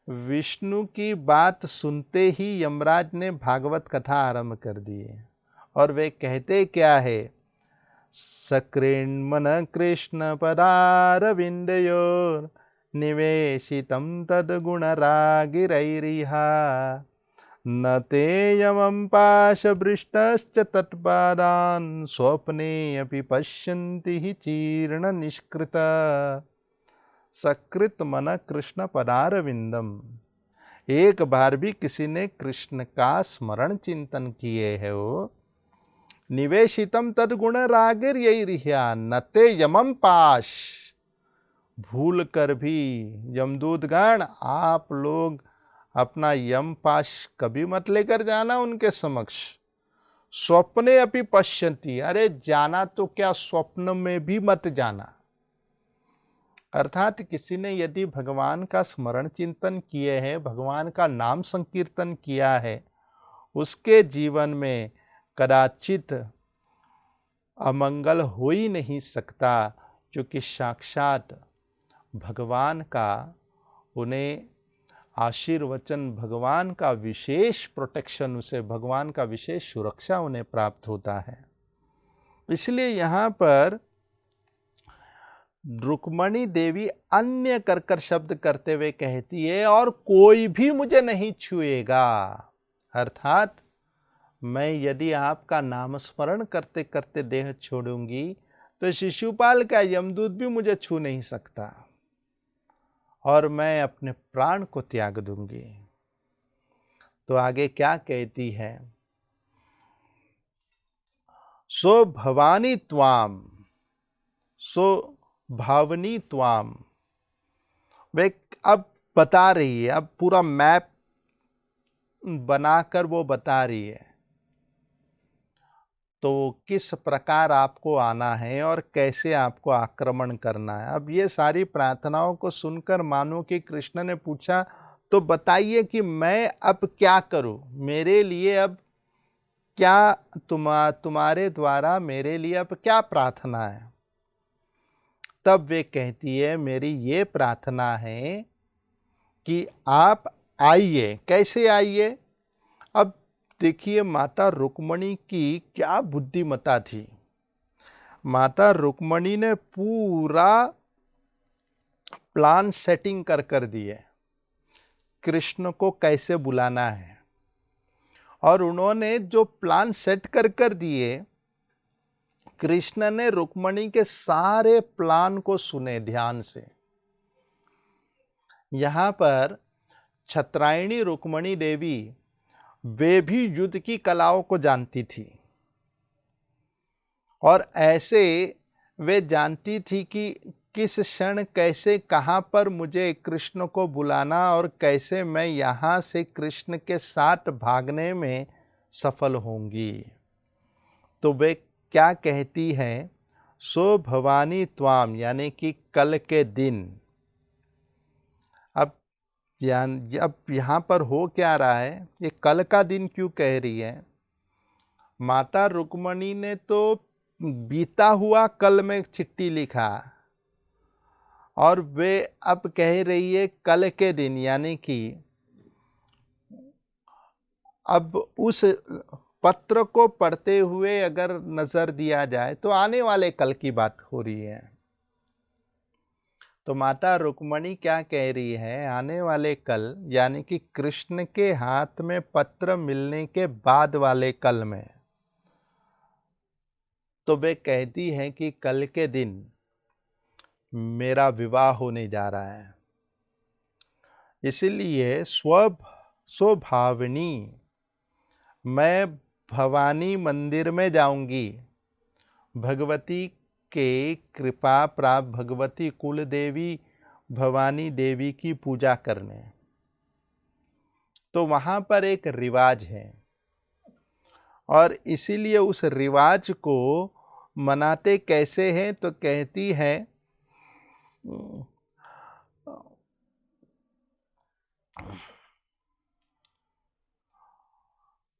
विष्णु की बात सुनते ही यमराज ने भागवत कथा आरंभ कर दी है। और वे कहते क्या है, सक्रीन्मन कृष्ण पदारविन्दयोर निवेशितं तद्गुणरागिरैरिहा न ते यमं पाशभृष्टश्च तत्पादान् स्वप्ने अपि पश्यन्ति हि चीर्ण निष्कृत। सकृत मन कृष्ण पदारविंदम। एक बार भी किसी ने कृष्ण का स्मरण चिंतन किए है वो निवेशितम तद्गुण रागिर यही रिहा नते यमम पाश। भूल कर भी यमदूतगण आप लोग अपना यम पाश कभी मत लेकर जाना उनके समक्ष। स्वप्ने अपि पश्यन्ति, अरे जाना तो क्या स्वप्न में भी मत जाना। अर्थात किसी ने यदि भगवान का स्मरण चिंतन किए है, भगवान का नाम संकीर्तन किया है, उसके जीवन में कदाचित अमंगल हो ही नहीं सकता, क्योंकि साक्षात भगवान का उन्हें आशीर्वचन, भगवान का विशेष प्रोटेक्शन, उसे भगवान का विशेष सुरक्षा उन्हें प्राप्त होता है। इसलिए यहाँ पर रुक्मणी देवी अन्य कर शब्द करते हुए कहती है और कोई भी मुझे नहीं छुएगा। अर्थात मैं यदि आपका नाम स्मरण करते करते देह छोड़ूंगी तो शिशुपाल का यमदूत भी मुझे छू नहीं सकता और मैं अपने प्राण को त्याग दूंगी। तो आगे क्या कहती है, सो भवानी त्वाम, सो भावनी त्वाम। वे अब बता रही है, अब पूरा मैप बनाकर वो बता रही है तो किस प्रकार आपको आना है और कैसे आपको आक्रमण करना है। अब ये सारी प्रार्थनाओं को सुनकर मानो कि कृष्ण ने पूछा तो बताइए कि मैं अब क्या करूं, मेरे लिए अब क्या तुम्हारे द्वारा मेरे लिए अब क्या प्रार्थना है। तब वे कहती है मेरी ये प्रार्थना है कि आप आइए। कैसे आइए। अब देखिए माता रुक्मणी की क्या बुद्धिमता थी। माता रुक्मणी ने पूरा प्लान सेटिंग कर दिए कृष्ण को कैसे बुलाना है, और उन्होंने जो प्लान सेट कर दिए, कृष्ण ने रुक्मणी के सारे प्लान को सुने ध्यान से। यहां पर छत्रायणी रुक्मणी देवी वे भी युद्ध की कलाओं को जानती थी और ऐसे वे जानती थी कि किस क्षण कैसे कहां पर मुझे कृष्ण को बुलाना और कैसे मैं यहां से कृष्ण के साथ भागने में सफल होंगी। तो वे क्या कहती हैं, सो भवानी त्वाम, यानी कि कल के दिन। अब यहाँ पर हो क्या रहा है, ये कल का दिन क्यों कह रही है। माता रुक्मणी ने तो बीता हुआ कल में चिट्ठी लिखा और वे अब कह रही है कल के दिन, यानी कि अब उस पत्र को पढ़ते हुए अगर नजर दिया जाए तो आने वाले कल की बात हो रही है। तो माता रुक्मणी क्या कह रही है, आने वाले कल यानी कि कृष्ण के हाथ में पत्र मिलने के बाद वाले कल में, तो वे कहती हैं कि कल के दिन मेरा विवाह होने जा रहा है, इसलिए स्वभाविनी मैं भवानी मंदिर में जाऊंगी, भगवती के कृपा प्राप्त भगवती कुल देवी भवानी देवी की पूजा करने। तो वहां पर एक रिवाज है और इसीलिए उस रिवाज को मनाते कैसे हैं, तो कहती है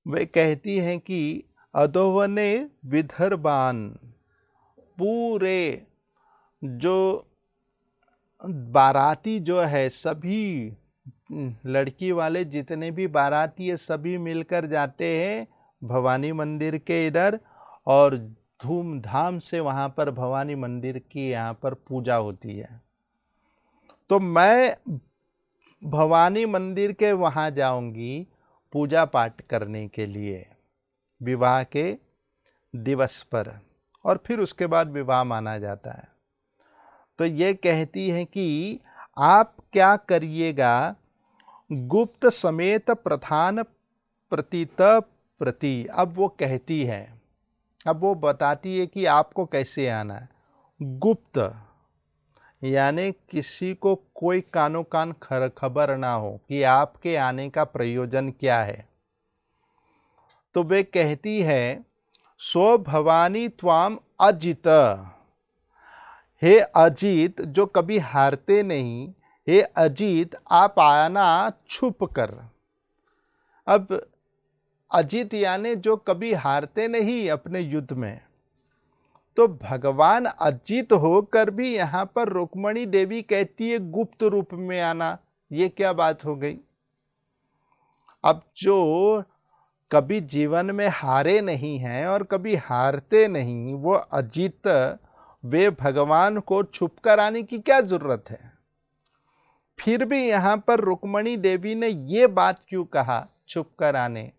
वे कहती हैं कि अधोवने विदर्भान, पूरे जो बाराती जो है सभी लड़की वाले जितने भी बाराती है सभी मिलकर जाते हैं भवानी मंदिर के इधर और धूमधाम से वहां पर भवानी मंदिर की यहाँ पर पूजा होती है। तो मैं भवानी मंदिर के वहां जाऊंगी पूजा पाठ करने के लिए विवाह के दिवस पर, और फिर उसके बाद विवाह माना जाता है। तो ये कहती है कि आप क्या करिएगा, गुप्त समेत प्रधान प्रतीत प्रति। अब वो कहती है, अब वो बताती है कि आपको कैसे आना है। गुप्त यानी किसी को कोई कानो कान खबर ना हो कि आपके आने का प्रयोजन क्या है। तो वे कहती है सो भवानी त्वाम अजित, हे अजीत जो कभी हारते नहीं, हे अजीत आप आना छुप कर। अब अजीत यानी जो कभी हारते नहीं अपने युद्ध में, तो भगवान अजीत होकर भी यहां पर रुक्मणी देवी कहती है गुप्त रूप में आना, ये क्या बात हो गई। अब जो कभी जीवन में हारे नहीं हैं और कभी हारते नहीं, वो अजीत वे भगवान को छुपकर आने की क्या जरूरत है। फिर भी यहां पर रुक्मणी देवी ने ये बात क्यों कहा छुपकर आने,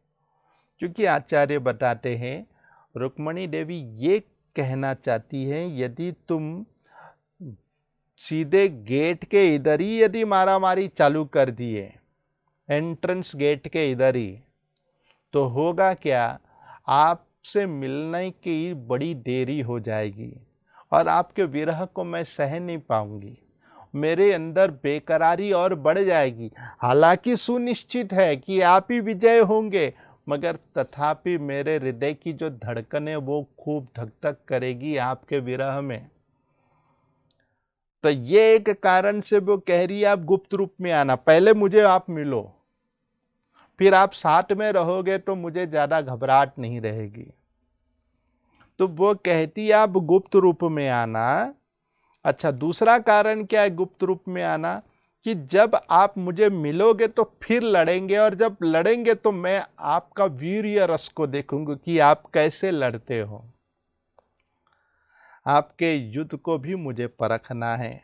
क्योंकि आचार्य बताते हैं रुक्मणी देवी ये कहना चाहती है यदि तुम सीधे गेट के इधर ही यदि मारामारी चालू कर दिए, एंट्रेंस गेट के इधर ही, तो होगा क्या, आपसे मिलने की बड़ी देरी हो जाएगी और आपके विरह को मैं सह नहीं पाऊंगी, मेरे अंदर बेकरारी और बढ़ जाएगी। हालांकि सुनिश्चित है कि आप ही विजय होंगे, मगर तथापि मेरे हृदय की जो धड़कन है वो खूब धक धक करेगी आपके विरह में। तो ये एक कारण से वो कह रही है आप गुप्त रूप में आना, पहले मुझे आप मिलो, फिर आप साथ में रहोगे तो मुझे ज्यादा घबराहट नहीं रहेगी। तो वो कहती है आप गुप्त रूप में आना। अच्छा, दूसरा कारण क्या है गुप्त रूप में आना, कि जब आप मुझे मिलोगे तो फिर लड़ेंगे, और जब लड़ेंगे तो मैं आपका वीर्य रस को देखूंगी कि आप कैसे लड़ते हो, आपके युद्ध को भी मुझे परखना है।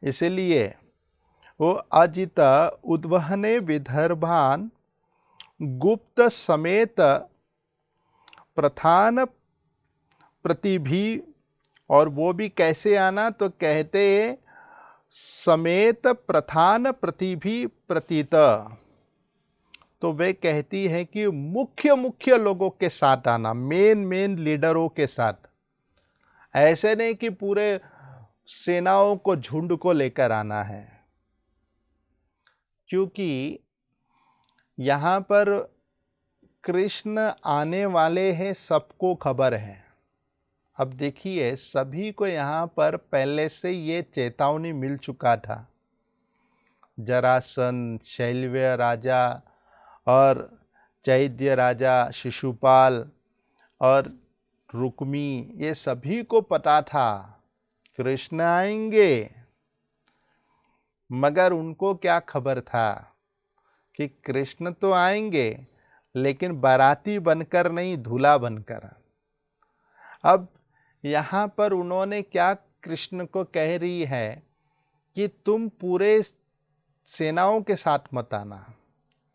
इसलिए वो अजित उद्वहने विदर्भान गुप्त समेत प्रधान प्रतिभी, और वो भी कैसे आना, तो कहते समेत प्रधान प्रतिभी प्रतीत। तो वे कहती है कि मुख्य मुख्य लोगों के साथ आना, मेन लीडरों के साथ, ऐसे नहीं कि पूरे सेनाओं को झुंड को लेकर आना है, क्योंकि यहां पर कृष्ण आने वाले हैं सबको खबर है। अब देखिए सभी को यहाँ पर पहले से ये चेतावनी मिल चुका था। जरासंध, शैलव्य राजा और चैद्य राजा, शिशुपाल और रुक्मी, ये सभी को पता था कृष्ण आएंगे, मगर उनको क्या खबर था कि कृष्ण तो आएंगे लेकिन बाराती बनकर नहीं, दूल्हा बनकर। अब यहाँ पर उन्होंने क्या कृष्ण को कह रही है कि तुम पूरे सेनाओं के साथ मत आना।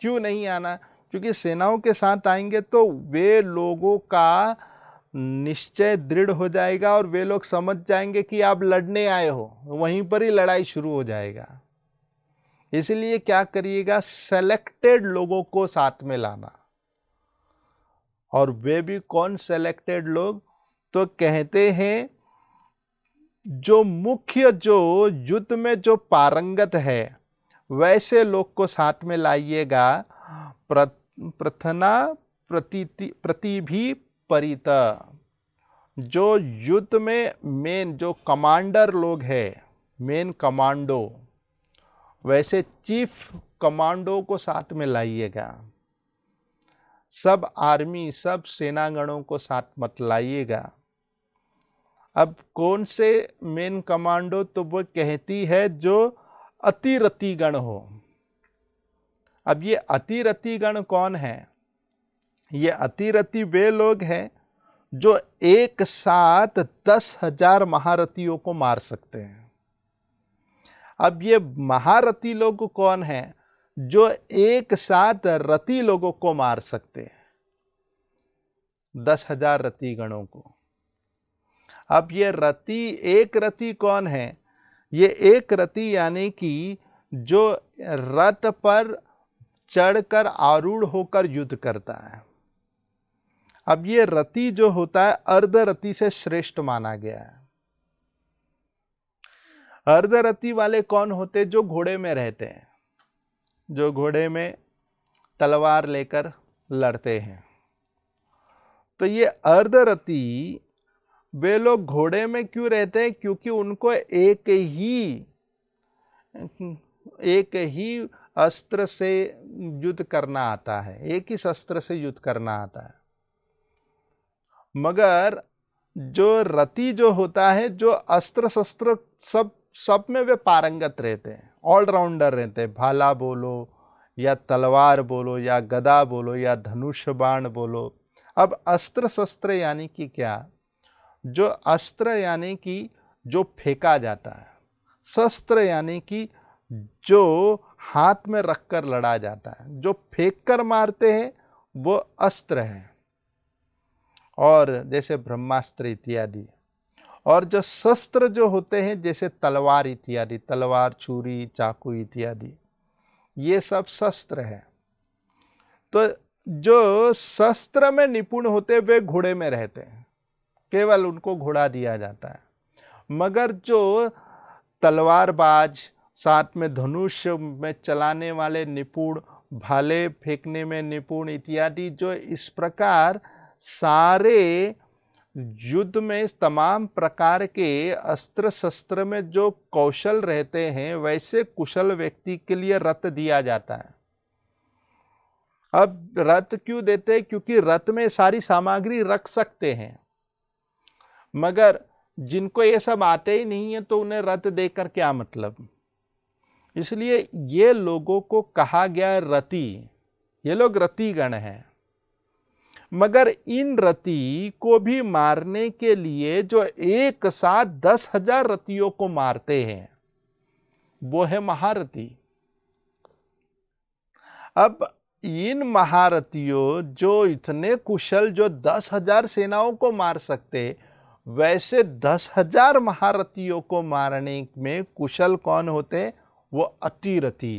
क्यों नहीं आना? क्योंकि सेनाओं के साथ आएंगे तो वे लोगों का निश्चय दृढ़ हो जाएगा और वे लोग समझ जाएंगे कि आप लड़ने आए हो, वहीं पर ही लड़ाई शुरू हो जाएगा। इसलिए क्या करिएगा, सेलेक्टेड लोगों को साथ में लाना। और वे भी कौन सेलेक्टेड लोग? तो कहते हैं जो मुख्य, जो युद्ध में जो पारंगत है वैसे लोग को साथ में लाइएगा। प्रथना प्रतिभी परित, जो युद्ध में मेन जो कमांडर लोग हैं, मेन कमांडो, वैसे चीफ कमांडो को साथ में लाइएगा। सब आर्मी, सब सेनागणों को साथ मत लाइएगा। अब कौन से मेन कमांडो? तो वो कहती है जो अतिरथिगण हो। अब ये अतिरथिगण कौन है? ये अतिरथी वे लोग हैं जो एक साथ 10,000 महारथियों को मार सकते हैं। अब ये महारथी लोग कौन है? जो एक साथ रथी लोगों को मार सकते हैं, 10,000 रथिगणों को। अब ये रथी, एक रथी कौन है? ये एक रथी यानी कि जो रथ पर चढ़कर आरूढ़ होकर युद्ध करता है। अब ये रथी जो होता है अर्धरथी से श्रेष्ठ माना गया है। अर्धरथी वाले कौन होते? जो घोड़े में रहते हैं, जो घोड़े में तलवार लेकर लड़ते हैं। तो ये अर्धरथी वे लोग घोड़े में क्यों रहते हैं? क्योंकि उनको एक ही अस्त्र से युद्ध करना आता है, एक ही शस्त्र से युद्ध करना आता है। मगर जो रथी जो होता है, जो अस्त्र शस्त्र सब में वे पारंगत रहते हैं, ऑलराउंडर रहते हैं। भाला बोलो या तलवार बोलो या गदा बोलो या धनुष बाण बोलो। अब अस्त्र शस्त्र यानी कि क्या? जो अस्त्र यानी कि जो फेंका जाता है, शस्त्र यानी कि जो हाथ में रखकर लड़ा जाता है, जो फेंक कर मारते हैं वो अस्त्र है। और जैसे ब्रह्मास्त्र इत्यादि। और जो शस्त्र जो होते हैं जैसे तलवार इत्यादि, तलवार, छुरी, चाकू इत्यादि, ये सब शस्त्र है। तो जो शस्त्र में निपुण होते वे घोड़े में रहते हैं, केवल उनको घोड़ा दिया जाता है। मगर जो तलवारबाज, साथ में धनुष में चलाने वाले निपुण, भाले फेंकने में निपुण इत्यादि, जो इस प्रकार सारे युद्ध में तमाम प्रकार के अस्त्र शस्त्र में जो कौशल रहते हैं, वैसे कुशल व्यक्ति के लिए रथ दिया जाता है। अब रथ क्यों देते हैं? क्योंकि रथ में सारी सामग्री रख सकते हैं। मगर जिनको ये सब आते ही नहीं है तो उन्हें रथ देकर क्या मतलब? इसलिए ये लोगों को कहा गया रथी। ये लोग रथीगण हैं। मगर इन रथी को भी मारने के लिए जो एक साथ 10,000 रथियों को मारते हैं वो है महारथी। अब इन महारथियों जो इतने कुशल, जो 10,000 सेनाओं को मार सकते, वैसे 10,000 महारथियों को मारने में कुशल कौन होते? वो अतिरथी,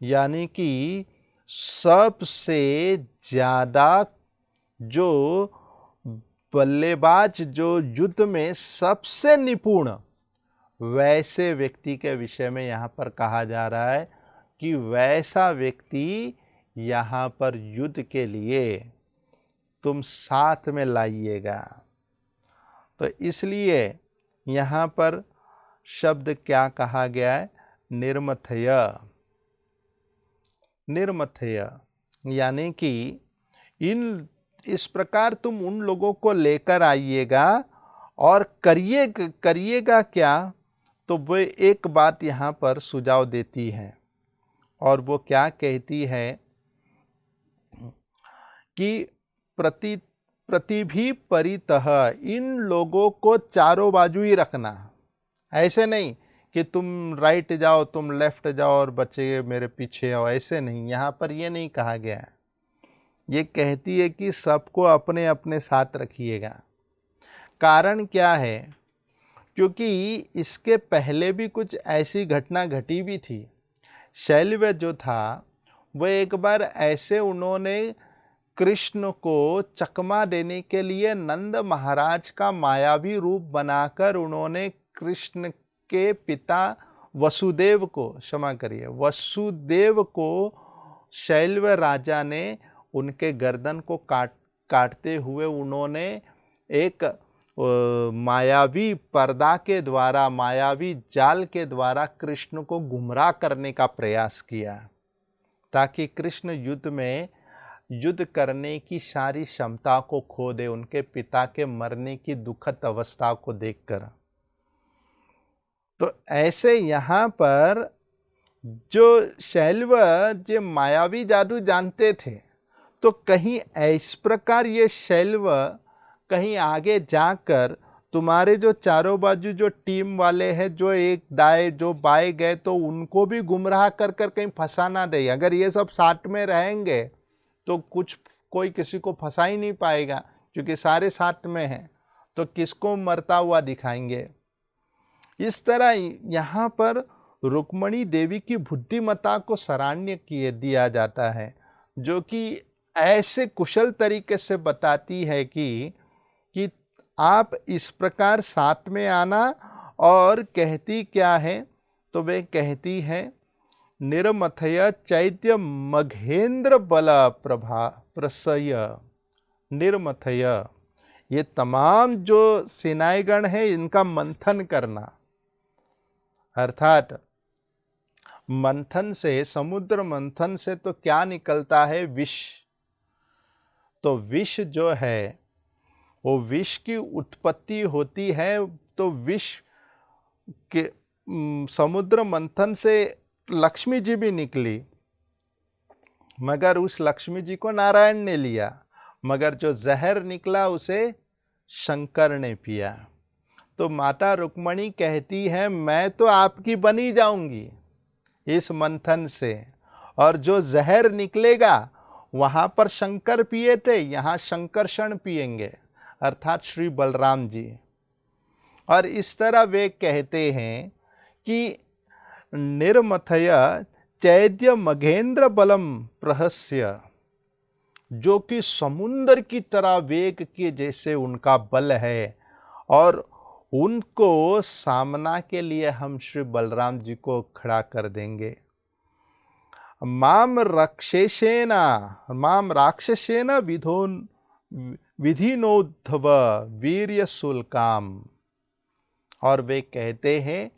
यानी कि सबसे ज्यादा जो बल्लेबाज, जो युद्ध में सबसे निपुण, वैसे व्यक्ति के विषय में यहाँ पर कहा जा रहा है कि वैसा व्यक्ति यहाँ पर युद्ध के लिए तुम साथ में लाइएगा। तो इसलिए यहाँ पर शब्द क्या कहा गया है? निर्मथय। निर्मथय यानी कि इस प्रकार तुम उन लोगों को लेकर आइएगा और करिएगा क्या? तो वो एक बात यहाँ पर सुझाव देती है, और वो क्या कहती है कि प्रतिभी परितः, इन लोगों को चारों बाजू ही रखना। ऐसे नहीं कि तुम राइट जाओ, तुम लेफ्ट जाओ और बच्चे मेरे पीछे आओ, ऐसे नहीं। यहाँ पर ये नहीं कहा गया है। ये कहती है कि सबको अपने अपने साथ रखिएगा। कारण क्या है? क्योंकि इसके पहले भी कुछ ऐसी घटना घटी भी थी। शैलव जो था वो एक बार ऐसे उन्होंने कृष्ण को चकमा देने के लिए नंद महाराज का मायावी रूप बनाकर उन्होंने कृष्ण के पिता वसुदेव को, क्षमा करिए, वसुदेव को शैलव राजा ने उनके गर्दन को काटते हुए उन्होंने एक मायावी पर्दा के द्वारा, मायावी जाल के द्वारा कृष्ण को गुमराह करने का प्रयास किया, ताकि कृष्ण युद्ध करने की सारी क्षमता को खो दे, उनके पिता के मरने की दुखद अवस्था को देखकर। तो ऐसे यहाँ पर जो शैलव जो मायावी जादू जानते थे, तो कहीं इस प्रकार ये शैलव कहीं आगे जाकर तुम्हारे जो चारों बाजू जो टीम वाले हैं, जो एक दाएं जो बाएं गए, तो उनको भी गुमराह कर कहीं फंसा ना दे। अगर ये सब साथ में रहेंगे तो कोई किसी को फंसा ही नहीं पाएगा, क्योंकि सारे साथ में हैं, तो किसको मरता हुआ दिखाएंगे। इस तरह यहाँ पर रुक्मणी देवी की बुद्धिमत्ता को सराहनीय दिया जाता है, जो कि ऐसे कुशल तरीके से बताती है कि आप इस प्रकार साथ में आना। और कहती क्या है? तो वे कहती है निर्मथय चैत्य मघेंद्र बल प्रभा प्रसय। निर्मथय, ये तमाम जो सेनाएगण है इनका मंथन करना, अर्थात मंथन से, समुद्र मंथन से तो क्या निकलता है? विष। तो विष जो है वो विष की उत्पत्ति होती है। तो विष के समुद्र मंथन से लक्ष्मी जी भी निकली, मगर उस लक्ष्मी जी को नारायण ने लिया, मगर जो जहर निकला उसे शंकर ने पिया। तो माता रुक्मणी कहती है मैं तो आपकी बनी जाऊंगी इस मंथन से, और जो जहर निकलेगा वहां पर शंकर पिए थे, यहाँ शंकरषण पिएंगे, अर्थात श्री बलराम जी। और इस तरह वे कहते हैं कि निर्मथय चैद्य मघेंद्र बलम प्रहस्य, जो कि समुद्र की तरह वेग के जैसे उनका बल है, और उनको सामना के लिए हम श्री बलराम जी को खड़ा कर देंगे। माम राक्षसेन विधिनोद्धव वीर्य शुल्काम। और वे कहते हैं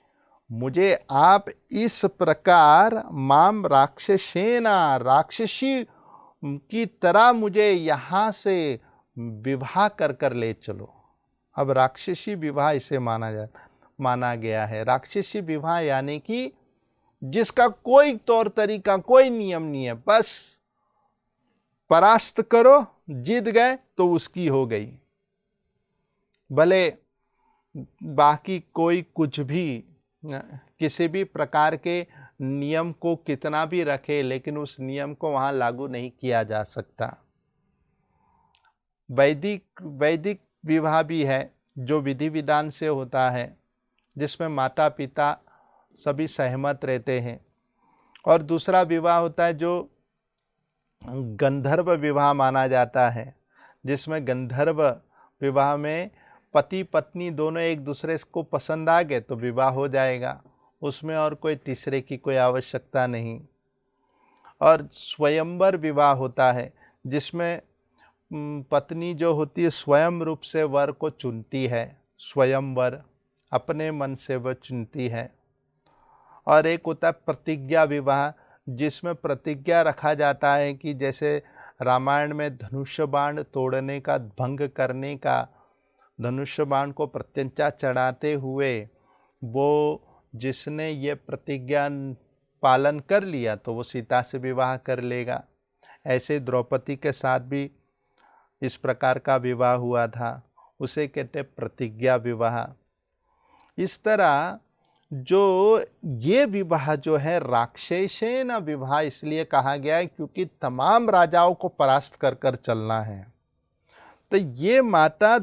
मुझे आप इस प्रकार माम राक्षसेना, राक्षसी की तरह मुझे यहाँ से विवाह कर ले चलो। अब राक्षसी विवाह इसे माना गया है। राक्षसी विवाह यानी कि जिसका कोई तौर तरीका, कोई नियम नहीं है, बस परास्त करो, जीत गए तो उसकी हो गई। भले बाकी कोई कुछ भी, किसी भी प्रकार के नियम को कितना भी रखे, लेकिन उस नियम को वहां लागू नहीं किया जा सकता। वैदिक विवाह भी है जो विधि विधान से होता है, जिसमें माता पिता सभी सहमत रहते हैं। और दूसरा विवाह होता है जो गंधर्व विवाह माना जाता है, जिसमें गंधर्व विवाह में पति पत्नी दोनों एक दूसरे को पसंद आ गए तो विवाह हो जाएगा, उसमें और कोई तीसरे की कोई आवश्यकता नहीं। और स्वयंवर विवाह होता है, जिसमें पत्नी जो होती है स्वयं रूप से वर को चुनती है, स्वयंवर, अपने मन से वह चुनती है। और एक होता है प्रतिज्ञा विवाह, जिसमें प्रतिज्ञा रखा जाता है कि जैसे रामायण में धनुष्य बाण तोड़ने का, भंग करने का, धनुष्य बाण को प्रत्यंचा चढ़ाते हुए वो जिसने ये प्रतिज्ञा पालन कर लिया तो वो सीता से विवाह कर लेगा। ऐसे द्रौपदी के साथ भी इस प्रकार का विवाह हुआ था, उसे कहते प्रतिज्ञा विवाह। इस तरह जो ये विवाह जो है राक्षसेन विवाह इसलिए कहा गया है क्योंकि तमाम राजाओं को परास्त कर कर चलना है। तो ये माता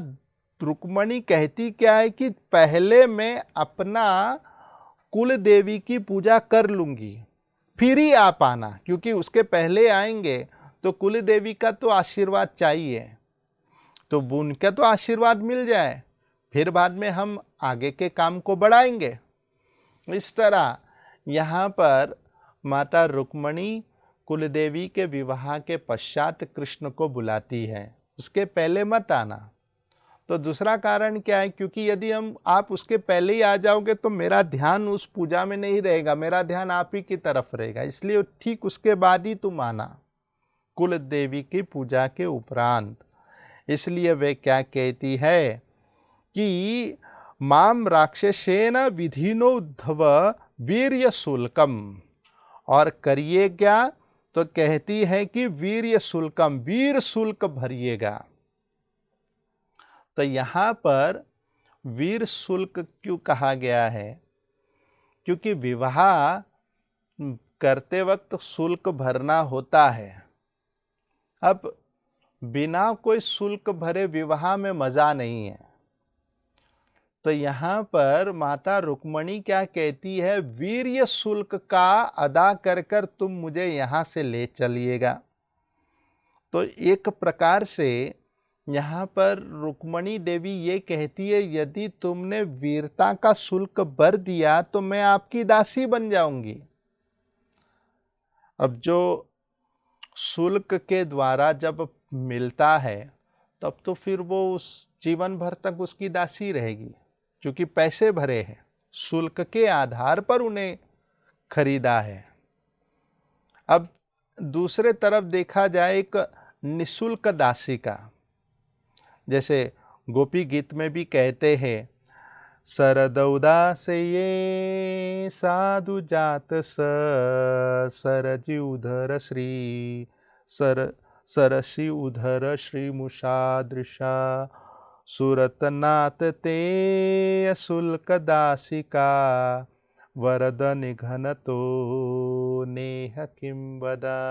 रुक्मणी कहती क्या है कि पहले मैं अपना कुल देवी की पूजा कर लूंगी, फिर ही आप आना, क्योंकि उसके पहले आएंगे तो कुल देवी का तो आशीर्वाद चाहिए, तो उनका तो आशीर्वाद मिल जाए, फिर बाद में हम आगे के काम को बढ़ाएंगे। इस तरह यहाँ पर माता रुक्मणी कुलदेवी के विवाह के पश्चात कृष्ण को बुलाती है, उसके पहले मत आना। तो दूसरा कारण क्या है, क्योंकि यदि आप उसके पहले ही आ जाओगे तो मेरा ध्यान उस पूजा में नहीं रहेगा, मेरा ध्यान आप ही की तरफ रहेगा, इसलिए ठीक उसके बाद ही तुम आना, कुल देवी की पूजा के उपरांत। इसलिए वे क्या कहती है कि माम राक्षसेन विधिनो उद्धव वीर्य शुल्कम, और करिए क्या, तो कहती है कि वीर्य शुल्कम, वीर शुल्क भरिएगा। तो यहाँ पर वीर शुल्क क्यों कहा गया है, क्योंकि विवाह करते वक्त शुल्क भरना होता है। अब बिना कोई शुल्क भरे विवाह में मजा नहीं है। तो यहाँ पर माता रुक्मणी क्या कहती है, वीर्य शुल्क का अदा कर कर तुम मुझे यहाँ से ले चलिएगा। तो एक प्रकार से यहाँ पर रुक्मणी देवी ये कहती है, यदि तुमने वीरता का शुल्क भर दिया तो मैं आपकी दासी बन जाऊंगी। अब जो शुल्क के द्वारा जब मिलता है तब तो फिर वो उस जीवन भर तक उसकी दासी रहेगी, क्योंकि पैसे भरे हैं, शुल्क के आधार पर उन्हें खरीदा है। अब दूसरे तरफ देखा जाए एक निशुल्क दासी का, जैसे गोपी गीत में भी कहते हैं, शरद उदासे ये साधु जात सरजी उधर श्री सरसी उधर श्री मुषादृशा सुरतनाथ ते शुल्क दासिका वरद निघन तो नेह किम वदा।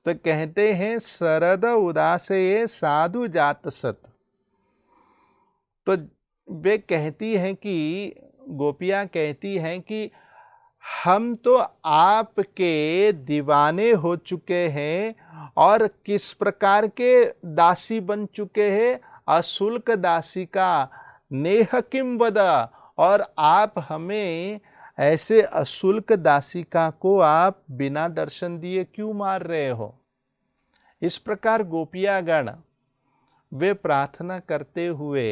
तो कहते हैं शरद उदासे ये साधु जात सत। तो वे कहती हैं कि गोपियां कहती हैं कि हम तो आपके दीवाने हो चुके हैं और किस प्रकार के दासी बन चुके हैं, अशुल्क दासी का, नेह किम वदा, और आप हमें ऐसे अशुल्क दासिका को आप बिना दर्शन दिए क्यों मार रहे हो। इस प्रकार गोपियागण वे प्रार्थना करते हुए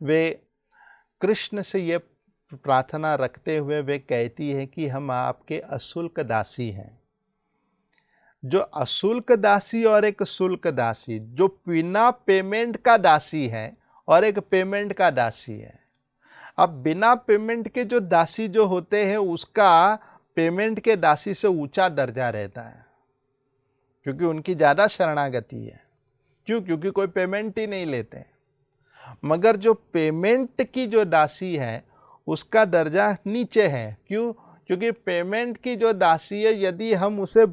वे कृष्ण से ये प्रार्थना रखते हुए वे कहती है कि हम आपके अशुल्क दासी हैं। जो अशुल्क दासी और एक शुल्क दासी, जो बिना पेमेंट का दासी है और एक पेमेंट का दासी है। अब बिना पेमेंट के जो दासी जो होते हैं उसका पेमेंट के दासी से ऊंचा दर्जा रहता है, क्योंकि उनकी ज़्यादा शरणागति है। क्यों? क्योंकि कोई पेमेंट ही नहीं लेते। मगर जो पेमेंट की जो दासी है उसका दर्जा नीचे है। क्यों? क्योंकि पेमेंट की जो दासी है, यदि हम उसे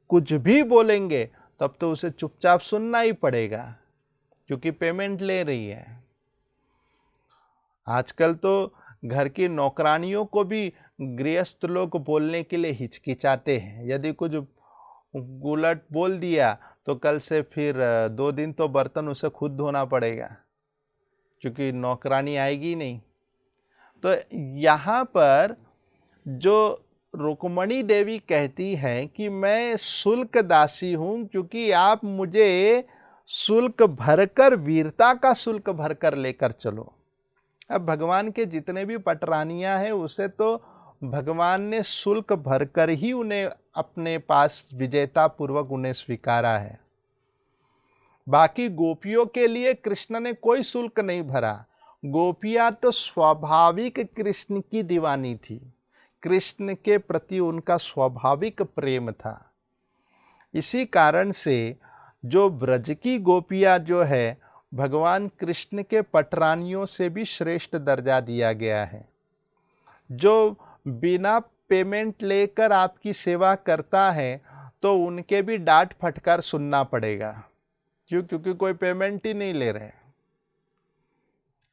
कुछ भी बोलेंगे तब तो उसे चुपचाप सुनना ही पड़ेगा, क्योंकि पेमेंट ले रही है। आजकल तो घर की नौकरानियों को भी गृहस्थ लोग बोलने के लिए हिचकिचाते हैं। यदि कुछ उलट बोल दिया तो कल से फिर 2 दिन तो बर्तन उसे खुद धोना पड़ेगा, क्योंकि नौकरानी आएगी नहीं। तो यहाँ पर जो रुक्मणी देवी कहती है कि मैं शुल्क दासी हूँ, क्योंकि आप मुझे शुल्क भरकर, वीरता का शुल्क भरकर लेकर चलो। अब भगवान के जितने भी पटरानियाँ हैं उसे तो भगवान ने शुल्क भरकर ही उन्हें अपने पास विजेता पूर्वक उन्हें स्वीकारा है। बाकी गोपियों के लिए कृष्ण ने कोई शुल्क नहीं भरा। गोपियां तो स्वाभाविक कृष्ण की दीवानी थी, कृष्ण के प्रति उनका स्वाभाविक प्रेम था। इसी कारण से जो ब्रज की गोपियां जो है भगवान कृष्ण के पटरानियों से भी श्रेष्ठ दर्जा दिया गया है। जो बिना पेमेंट लेकर आपकी सेवा करता है तो उनके भी डांट फटकार सुनना पड़ेगा। क्यों? क्योंकि कोई पेमेंट ही नहीं ले रहे।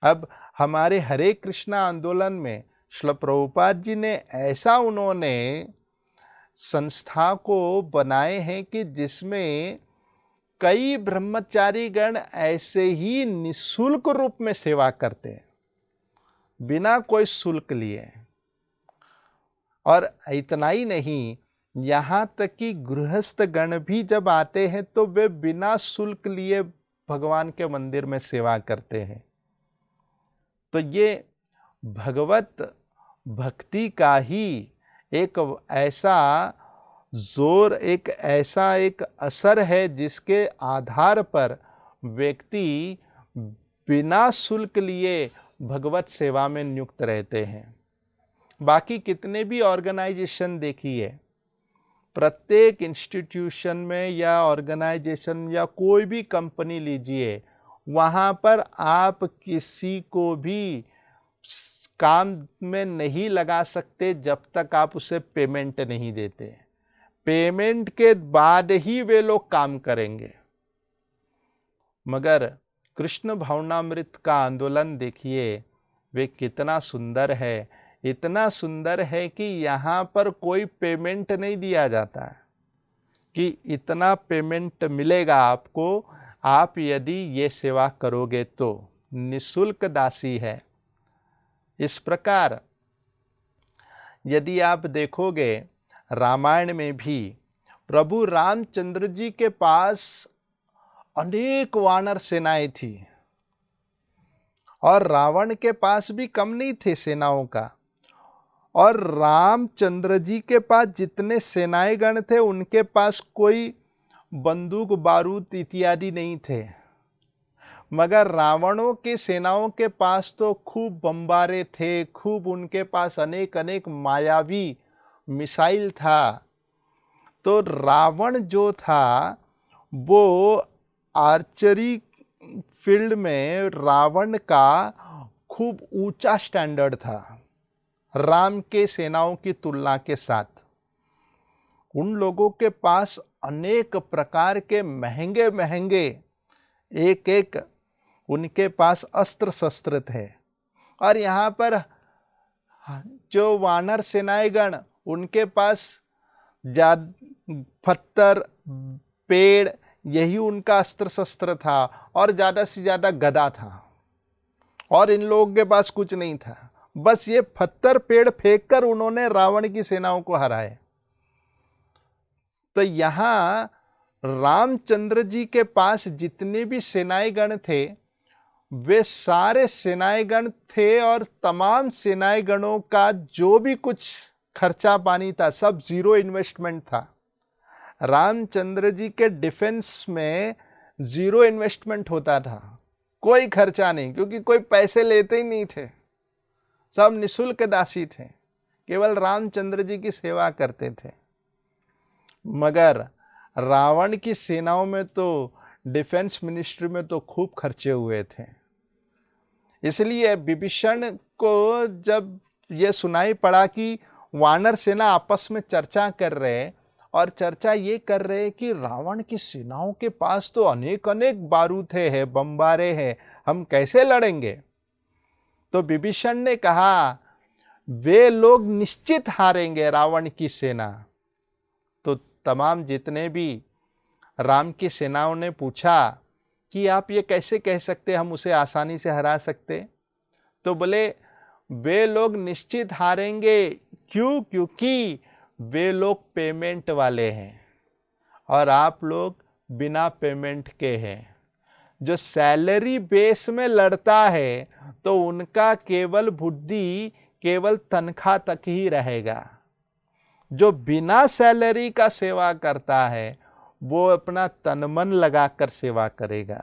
अब हमारे हरे कृष्णा आंदोलन में श्रील प्रभुपाद जी ने ऐसा उन्होंने संस्था को बनाए हैं कि जिसमें कई ब्रह्मचारी गण ऐसे ही निःशुल्क रूप में सेवा करते हैं, बिना कोई शुल्क लिए। और इतना ही नहीं, यहां तक कि गृहस्थ गण भी जब आते हैं तो वे बिना शुल्क लिए भगवान के मंदिर में सेवा करते हैं। तो ये भगवत भक्ति का ही एक ऐसा जोर, एक ऐसा एक असर है जिसके आधार पर व्यक्ति बिना शुल्क लिए भगवत सेवा में नियुक्त रहते हैं। बाकी कितने भी ऑर्गेनाइजेशन देखिए, प्रत्येक इंस्टीट्यूशन में या ऑर्गेनाइजेशन या कोई भी कंपनी लीजिए, वहाँ पर आप किसी को भी काम में नहीं लगा सकते जब तक आप उसे पेमेंट नहीं देते। पेमेंट के बाद ही वे लोग काम करेंगे। मगर कृष्ण भावनामृत का आंदोलन देखिए, वे कितना सुंदर है। इतना सुंदर है कि यहाँ पर कोई पेमेंट नहीं दिया जाता है कि इतना पेमेंट मिलेगा आपको, आप यदि ये सेवा करोगे तो। निःशुल्क दासी है। इस प्रकार यदि आप देखोगे, रामायण में भी प्रभु रामचंद्र जी के पास अनेक वानर सेनाएं थी और रावण के पास भी कम नहीं थे सेनाओं का। और रामचंद्र जी के पास जितने सेनाएं गण थे उनके पास कोई बंदूक बारूद इत्यादि नहीं थे, मगर रावणों की सेनाओं के पास तो खूब बम्बारे थे, खूब उनके पास अनेक अनेक मायावी मिसाइल था। तो रावण जो था वो आर्चरी फील्ड में रावण का खूब ऊंचा स्टैंडर्ड था राम के सेनाओं की तुलना के साथ। उन लोगों के पास अनेक प्रकार के महंगे महंगे एक एक उनके पास अस्त्र शस्त्र थे। और यहाँ पर जो वानर सेनाएगण, उनके पास पत्थर पेड़ यही उनका अस्त्र शस्त्र था और ज़्यादा से ज़्यादा गदा था। और इन लोगों के पास कुछ नहीं था, बस ये पत्थर पेड़ फेंक कर उन्होंने रावण की सेनाओं को हराए। तो यहाँ रामचंद्र जी के पास जितने भी सेनाएगण थे वे सारे सेनाएगण थे और तमाम सेनाएगणों का जो भी कुछ खर्चा पानी था सब जीरो इन्वेस्टमेंट था। रामचंद्र जी के डिफेंस में जीरो इन्वेस्टमेंट होता था, कोई खर्चा नहीं, क्योंकि कोई पैसे लेते ही नहीं थे, सब निःशुल्क दासी थे, केवल रामचंद्र जी की सेवा करते थे। मगर रावण की सेनाओं में तो डिफेंस मिनिस्ट्री में तो खूब खर्चे हुए थे। इसलिए विभीषण को जब ये सुनाई पड़ा कि वानर सेना आपस में चर्चा कर रहे और चर्चा ये कर रहे कि रावण की सेनाओं के पास तो अनेक अनेक बारूद है, बम्बारे हैं, हम कैसे लड़ेंगे। तो विभीषण ने कहा वे लोग निश्चित हारेंगे रावण की सेना। तो तमाम जितने भी राम की सेनाओं ने पूछा कि आप ये कैसे कह सकते, हम उसे आसानी से हरा सकते। तो बोले वे लोग निश्चित हारेंगे। क्यों? क्योंकि वे लोग पेमेंट वाले हैं और आप लोग बिना पेमेंट के हैं। जो सैलरी बेस में लड़ता है तो उनका केवल बुद्धि केवल तनख्वाह तक ही रहेगा। जो बिना सैलरी का सेवा करता है वो अपना तन मन लगाकर सेवा करेगा।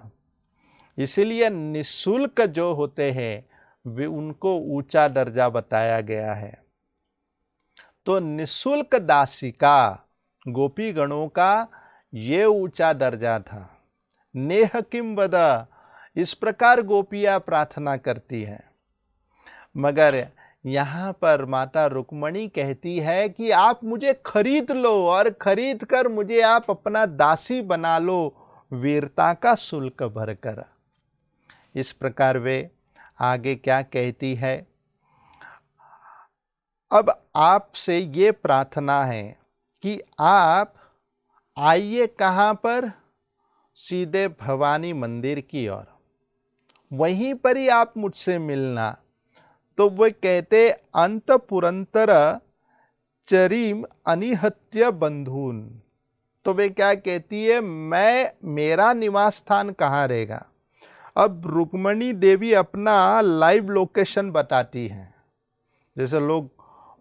इसलिए निःशुल्क जो होते हैं वे उनको ऊंचा दर्जा बताया गया है। तो निःशुल्क दासी का गोपी गणों का ये ऊंचा दर्जा था। नेह किम वद, इस प्रकार गोपियां प्रार्थना करती हैं। मगर यहाँ पर माता रुक्मणी कहती है कि आप मुझे खरीद लो और खरीद कर मुझे आप अपना दासी बना लो, वीरता का शुल्क भरकर। इस प्रकार वे आगे क्या कहती है, अब आपसे ये प्रार्थना है कि आप आइए कहाँ पर, सीधे भवानी मंदिर की ओर, वहीं पर ही आप मुझसे मिलना। तो वे कहते अंतपुरंतर चरीम अनिहत्य बंधून। तो वे क्या कहती है, मेरा निवास स्थान कहाँ रहेगा। अब रुक्मणी देवी अपना लाइव लोकेशन बताती हैं। जैसे लोग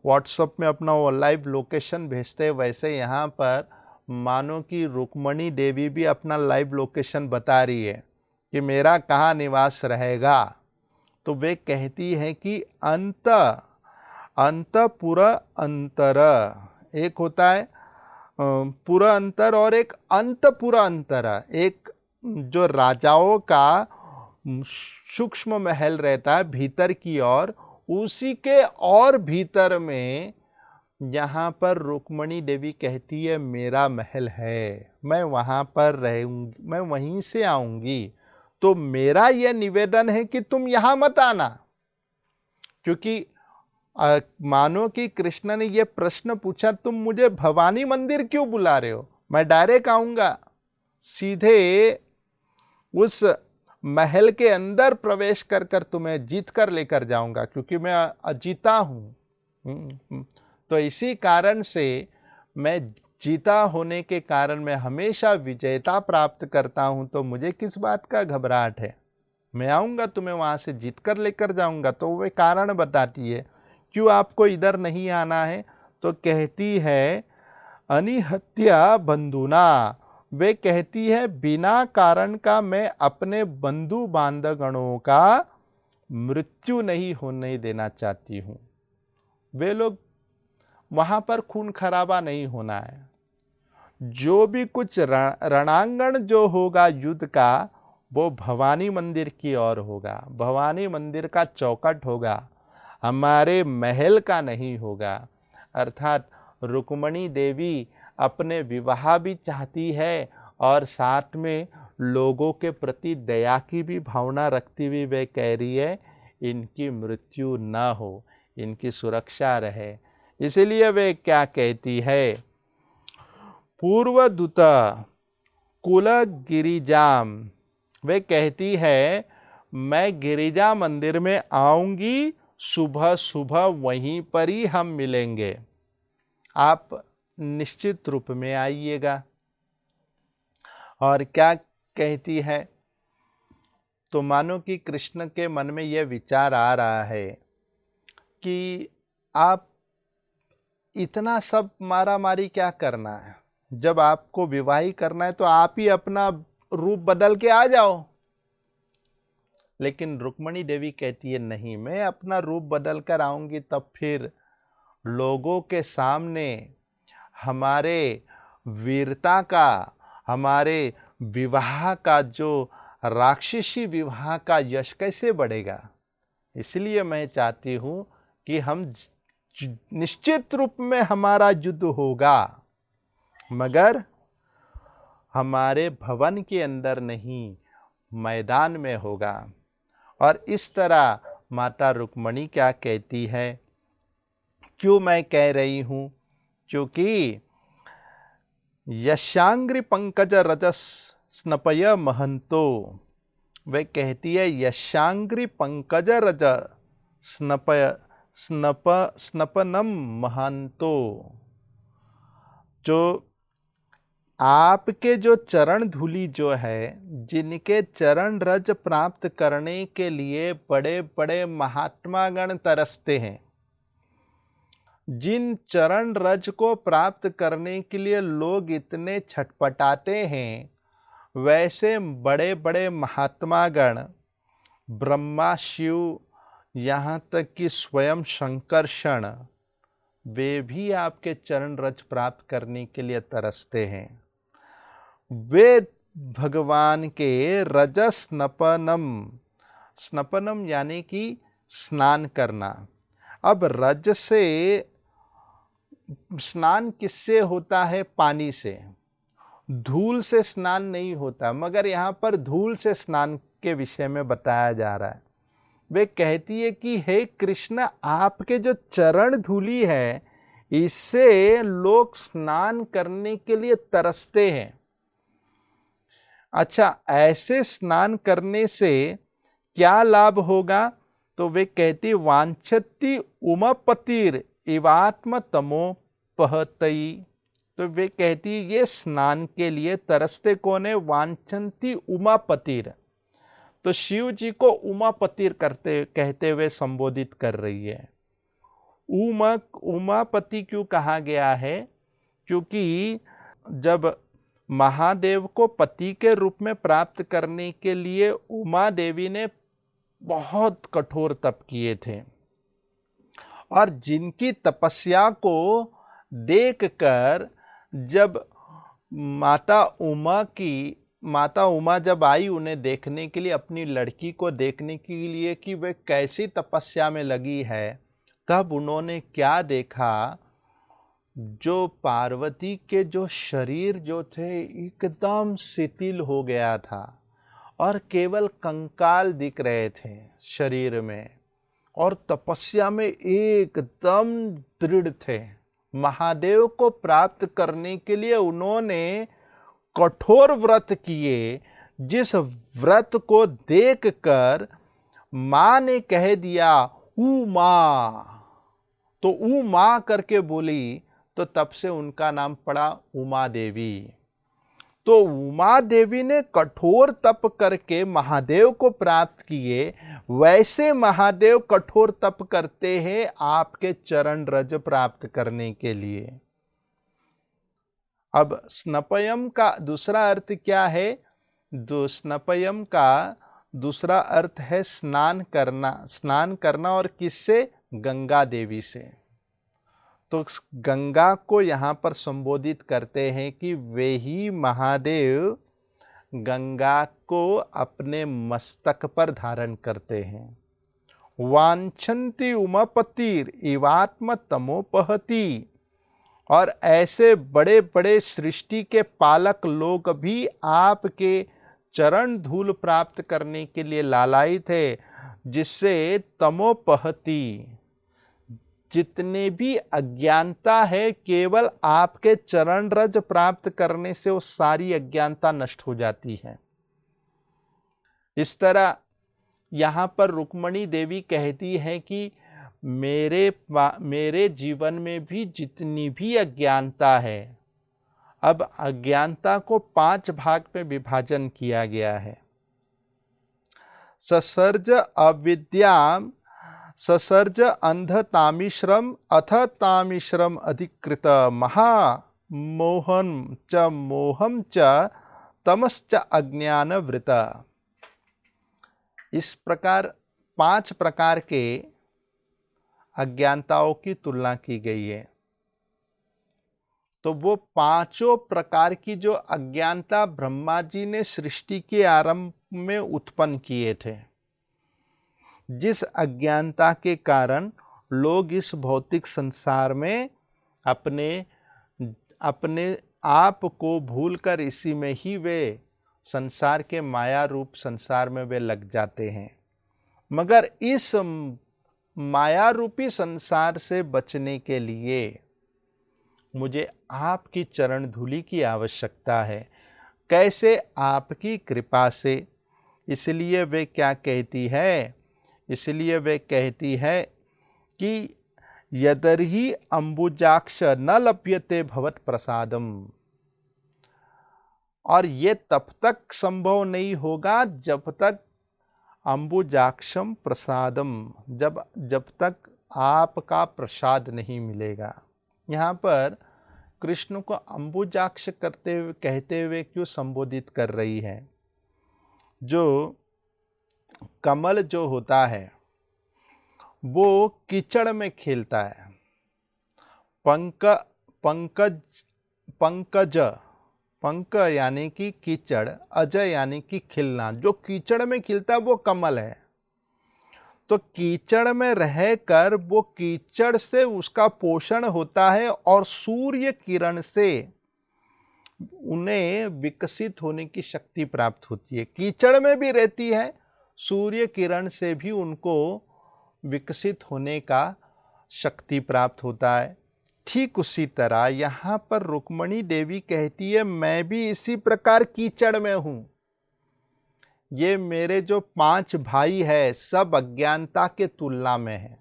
व्हाट्सएप में अपना वो लाइव लोकेशन भेजते हैं, वैसे यहाँ पर मानो कि रुक्मणी देवी भी अपना लाइव लोकेशन बता रही है कि मेरा कहाँ निवास रहेगा। तो वे कहती हैं कि अंतपुर अंतर, एक होता है पूरा अंतर और एक अंतपुर अंतर। एक जो राजाओं का सूक्ष्म महल रहता है भीतर की ओर, उसी के और भीतर में यहाँ पर रुक्मणी देवी कहती है मेरा महल है, मैं वहाँ पर रहूँगी, मैं वहीं से आऊँगी। तो मेरा यह निवेदन है कि तुम यहाँ मत आना, क्योंकि मानो कि कृष्ण ने यह प्रश्न पूछा, तुम मुझे भवानी मंदिर क्यों बुला रहे हो, मैं डायरेक्ट आऊँगा, सीधे उस महल के अंदर प्रवेश कर कर तुम्हें जीत कर लेकर जाऊंगा, क्योंकि मैं अजीता हूं। तो इसी कारण से मैं जीता होने के कारण मैं हमेशा विजयता प्राप्त करता हूं, तो मुझे किस बात का घबराहट है, मैं आऊंगा, तुम्हें वहां से जीत कर लेकर जाऊंगा। तो वे कारण बताती है क्यों आपको इधर नहीं आना है। तो कहती है अनिहत्या बंधुना, वे कहती है बिना कारण का मैं अपने बंधु बांधवगणों का मृत्यु नहीं होने देना चाहती हूं। वे लोग वहां पर खून खराबा नहीं होना है। जो भी कुछ रणांगण जो होगा युद्ध का, वो भवानी मंदिर की ओर होगा, भवानी मंदिर का चौखट होगा, हमारे महल का नहीं होगा। अर्थात रुक्मणी देवी अपने विवाह भी चाहती है और साथ में लोगों के प्रति दया की भी भावना रखती हुई वे कह रही है इनकी मृत्यु न हो, इनकी सुरक्षा रहे। इसलिए वे क्या कहती है, पूर्वदूत कुल गिरिजाम, वे कहती है मैं गिरिजा मंदिर में आऊंगी, सुबह सुबह वहीं पर ही हम मिलेंगे, आप निश्चित रूप में आइएगा। और क्या कहती है, तो मानो कि कृष्ण के मन में यह विचार आ रहा है कि आप इतना सब मारा मारी क्या करना है, जब आपको विवाह करना है तो आप ही अपना रूप बदल के आ जाओ। लेकिन रुक्मणी देवी कहती है नहीं, मैं अपना रूप बदल कर आऊंगी, तब फिर लोगों के सामने हमारे वीरता का, हमारे विवाह का, जो राक्षसी विवाह का यश कैसे बढ़ेगा। इसलिए मैं चाहती हूं कि हम निश्चित रूप में हमारा युद्ध होगा, मगर हमारे भवन के अंदर नहीं, मैदान में होगा। और इस तरह माता रुक्मणी क्या कहती है, क्यों मैं कह रही हूं, क्योंकि यशांग्रि पंकज रजस स्नपय महंतो, वे कहती है यशांग्रि पंकज रज स्नपनम महंतो, जो आपके जो चरण धूलि जो है, जिनके चरण रज प्राप्त करने के लिए बड़े बड़े महात्मागण तरसते हैं, जिन चरण रज को प्राप्त करने के लिए लोग इतने छटपटाते हैं, वैसे बड़े बड़े महात्मागण, ब्रह्मा, शिव, यहाँ तक कि स्वयं शंकरषण, वे भी आपके चरण रज प्राप्त करने के लिए तरसते हैं। वे भगवान के रजस्नपनम, स्नपनम यानी कि स्नान करना। अब रज से स्नान किससे होता है? पानी से। धूल से स्नान नहीं होता, मगर यहाँ पर धूल से स्नान के विषय में बताया जा रहा है। वे कहती है कि हे कृष्ण, आपके जो चरण धूली है इससे लोग स्नान करने के लिए तरसते हैं। अच्छा, ऐसे स्नान करने से क्या लाभ होगा? तो वे कहती वांछति उमापतिर इवात्म तमोपहतई। तो वे कहती ये स्नान के लिए तरसते कौन है? वांछन्ति उमापतिर। तो शिव जी को उमापतिर कहते हुए संबोधित कर रही है। उमापति क्यों कहा गया है? क्योंकि जब महादेव को पति के रूप में प्राप्त करने के लिए उमा देवी ने बहुत कठोर तप किए थे, और जिनकी तपस्या को देखकर जब माता उमा जब आई उन्हें देखने के लिए, अपनी लड़की को देखने के लिए कि वे कैसी तपस्या में लगी है, तब उन्होंने क्या देखा? जो पार्वती के जो शरीर जो थे एकदम शिथिल हो गया था और केवल कंकाल दिख रहे थे शरीर में, और तपस्या में एकदम दृढ़ थे। महादेव को प्राप्त करने के लिए उन्होंने कठोर व्रत किए, जिस व्रत को देखकर मां ने कह दिया उमा, तो उमा करके बोली, तो तब से उनका नाम पड़ा उमा देवी। तो उमा देवी ने कठोर तप करके महादेव को प्राप्त किए, वैसे महादेव कठोर तप करते हैं आपके चरण रज प्राप्त करने के लिए। अब स्नपयम का दूसरा अर्थ क्या है? स्नपयम का दूसरा अर्थ है स्नान करना। स्नान करना, और किससे? गंगा देवी से। तो गंगा को यहाँ पर संबोधित करते हैं कि वे ही महादेव गंगा को अपने मस्तक पर धारण करते हैं। वांछन्ति उमापतिर इवात्म तमोपहति। और ऐसे बड़े बड़े सृष्टि के पालक लोग भी आपके चरण धूल प्राप्त करने के लिए लालायित है, जिससे तमोपहति, जितने भी अज्ञानता है, केवल आपके चरण रज प्राप्त करने से वो सारी अज्ञानता नष्ट हो जाती है। इस तरह यहाँ पर रुक्मणी देवी कहती है कि मेरे जीवन में भी जितनी भी अज्ञानता है, अब अज्ञानता को 5 भाग में विभाजन किया गया है। ससर्ज अविद्याम, ससर्ज अंधतामिश्रम अथ तामिश्रम अधिकृत महामोहन च मोहम च तमश्च अज्ञानवृत। इस प्रकार 5 प्रकार के अज्ञानताओं की तुलना की गई है। तो वो 5 प्रकार की जो अज्ञानता ब्रह्मा जी ने सृष्टि के आरंभ में उत्पन्न किए थे, जिस अज्ञानता के कारण लोग इस भौतिक संसार में अपने आप को भूलकर इसी में ही वे संसार के माया रूप संसार में वे लग जाते हैं। मगर इस माया रूपी संसार से बचने के लिए मुझे आपकी चरण धूलि की आवश्यकता है। कैसे? आपकी कृपा से। इसलिए वे क्या कहती है? इसलिए वे कहती है कि यदर्हि अंबुजाक्ष न लभ्यते भवत प्रसादम। और ये तब तक संभव नहीं होगा जब तक अंबुजाक्षम प्रसादम, जब तक आपका प्रसाद नहीं मिलेगा। यहाँ पर कृष्ण को अंबुजाक्ष कहते हुए क्यों संबोधित कर रही है? जो कमल जो होता है वो कीचड़ में खेलता है। पंकज पंक यानी कि कीचड़, अजय यानी कि खिलना। जो कीचड़ में खिलता है वो कमल है। तो कीचड़ में रहकर वो कीचड़ से उसका पोषण होता है और सूर्य किरण से उन्हें विकसित होने की शक्ति प्राप्त होती है। कीचड़ में भी रहती है, सूर्य किरण से भी उनको विकसित होने का शक्ति प्राप्त होता है। ठीक उसी तरह यहाँ पर रुक्मणी देवी कहती है, मैं भी इसी प्रकार कीचड़ में हूं। ये मेरे जो 5 भाई है सब अज्ञानता के तुलना में है।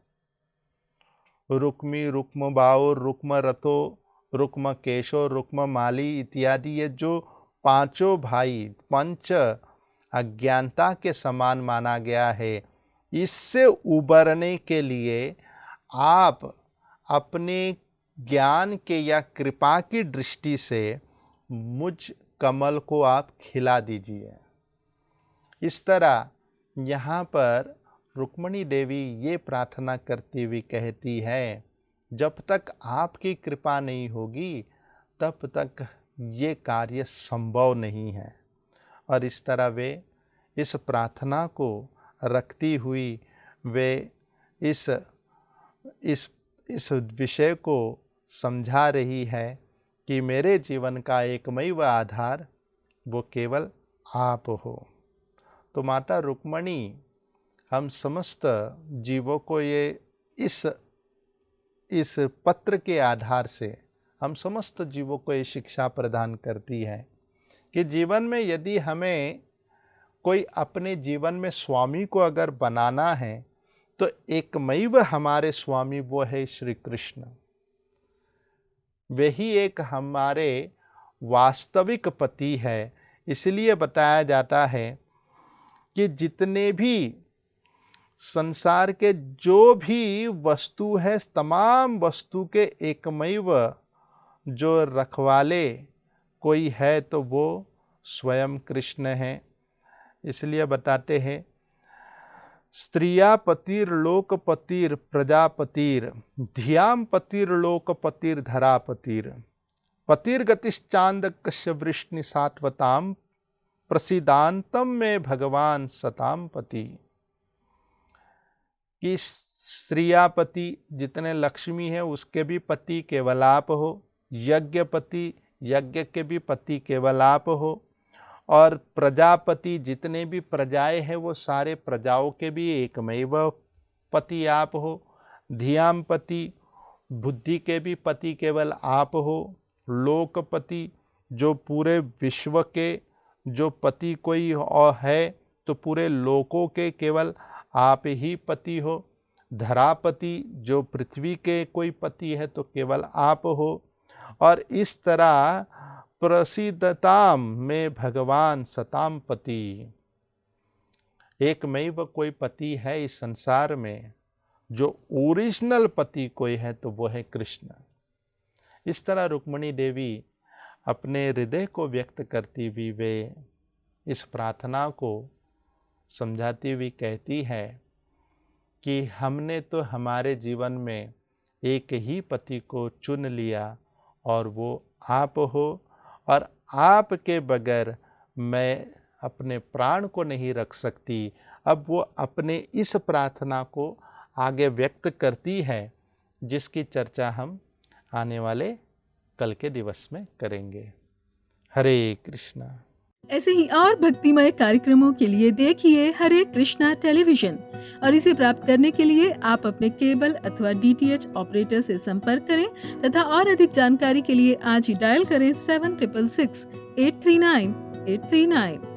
रुक्मी, रुक्म बाओ, रुक्म रतो, रुक्म केशो, रुक्म माली इत्यादि ये जो 5 भाई पंच अज्ञानता के समान माना गया है। इससे उबरने के लिए आप अपने ज्ञान के या कृपा की दृष्टि से मुझ कमल को आप खिला दीजिए। इस तरह यहाँ पर रुक्मणी देवी ये प्रार्थना करती हुई कहती है, जब तक आपकी कृपा नहीं होगी तब तक ये कार्य संभव नहीं है। और इस तरह वे इस प्रार्थना को रखती हुई वे इस विषय को समझा रही है कि मेरे जीवन का एकमेव आधार वो केवल आप हो। तो माता रुक्मणी हम समस्त जीवों को ये इस पत्र के आधार से हम समस्त जीवों को ये शिक्षा प्रदान करती है कि जीवन में यदि हमें कोई अपने जीवन में स्वामी को अगर बनाना है तो एकमेव हमारे स्वामी वो है श्री कृष्ण। वही एक हमारे वास्तविक पति है। इसलिए बताया जाता है कि जितने भी संसार के जो भी वस्तु है, तमाम वस्तु के एकमेव जो रखवाले कोई है तो वो स्वयं कृष्ण है। इसलिए बताते हैं, स्त्रिया पतिर लोकपतिर प्रजापतिर धियाम पतिर लोकपतिर धरापतिर पतिर गतिश्चांद कश्य वृष्णि सात्वताम प्रसिदांतम में भगवान सताम पति। कि स्त्रियापति जितने लक्ष्मी है उसके भी पति केवल आप हो, यज्ञपति यज्ञ के भी पति केवल आप हो, और प्रजापति जितने भी प्रजाएं हैं वो सारे प्रजाओं के भी एकमेव पति आप हो। धियाम पति बुद्धि के भी पति केवल आप हो। लोकपति जो पूरे विश्व के जो पति कोई और है तो पूरे लोकों के केवल आप ही पति हो। धरापति जो पृथ्वी के कोई पति है तो केवल आप हो। और इस तरह प्रसिद्धताम में भगवान सताम पति, एकमेव कोई पति है इस संसार में, जो ओरिजिनल पति कोई है तो वो है कृष्ण। इस तरह रुक्मणी देवी अपने हृदय को व्यक्त करती हुई वे इस प्रार्थना को समझाती हुई कहती है कि हमने तो हमारे जीवन में एक ही पति को चुन लिया और वो आप हो, और आपके बगैर मैं अपने प्राण को नहीं रख सकती। अब वो अपने इस प्रार्थना को आगे व्यक्त करती है, जिसकी चर्चा हम आने वाले कल के दिवस में करेंगे। हरे कृष्णा। ऐसे ही और भक्तिमय कार्यक्रमों के लिए देखिए हरे कृष्णा टेलीविजन, और इसे प्राप्त करने के लिए आप अपने केबल अथवा DTH ऑपरेटर से संपर्क करें तथा और अधिक जानकारी के लिए आज ही डायल करें 7666 839 839।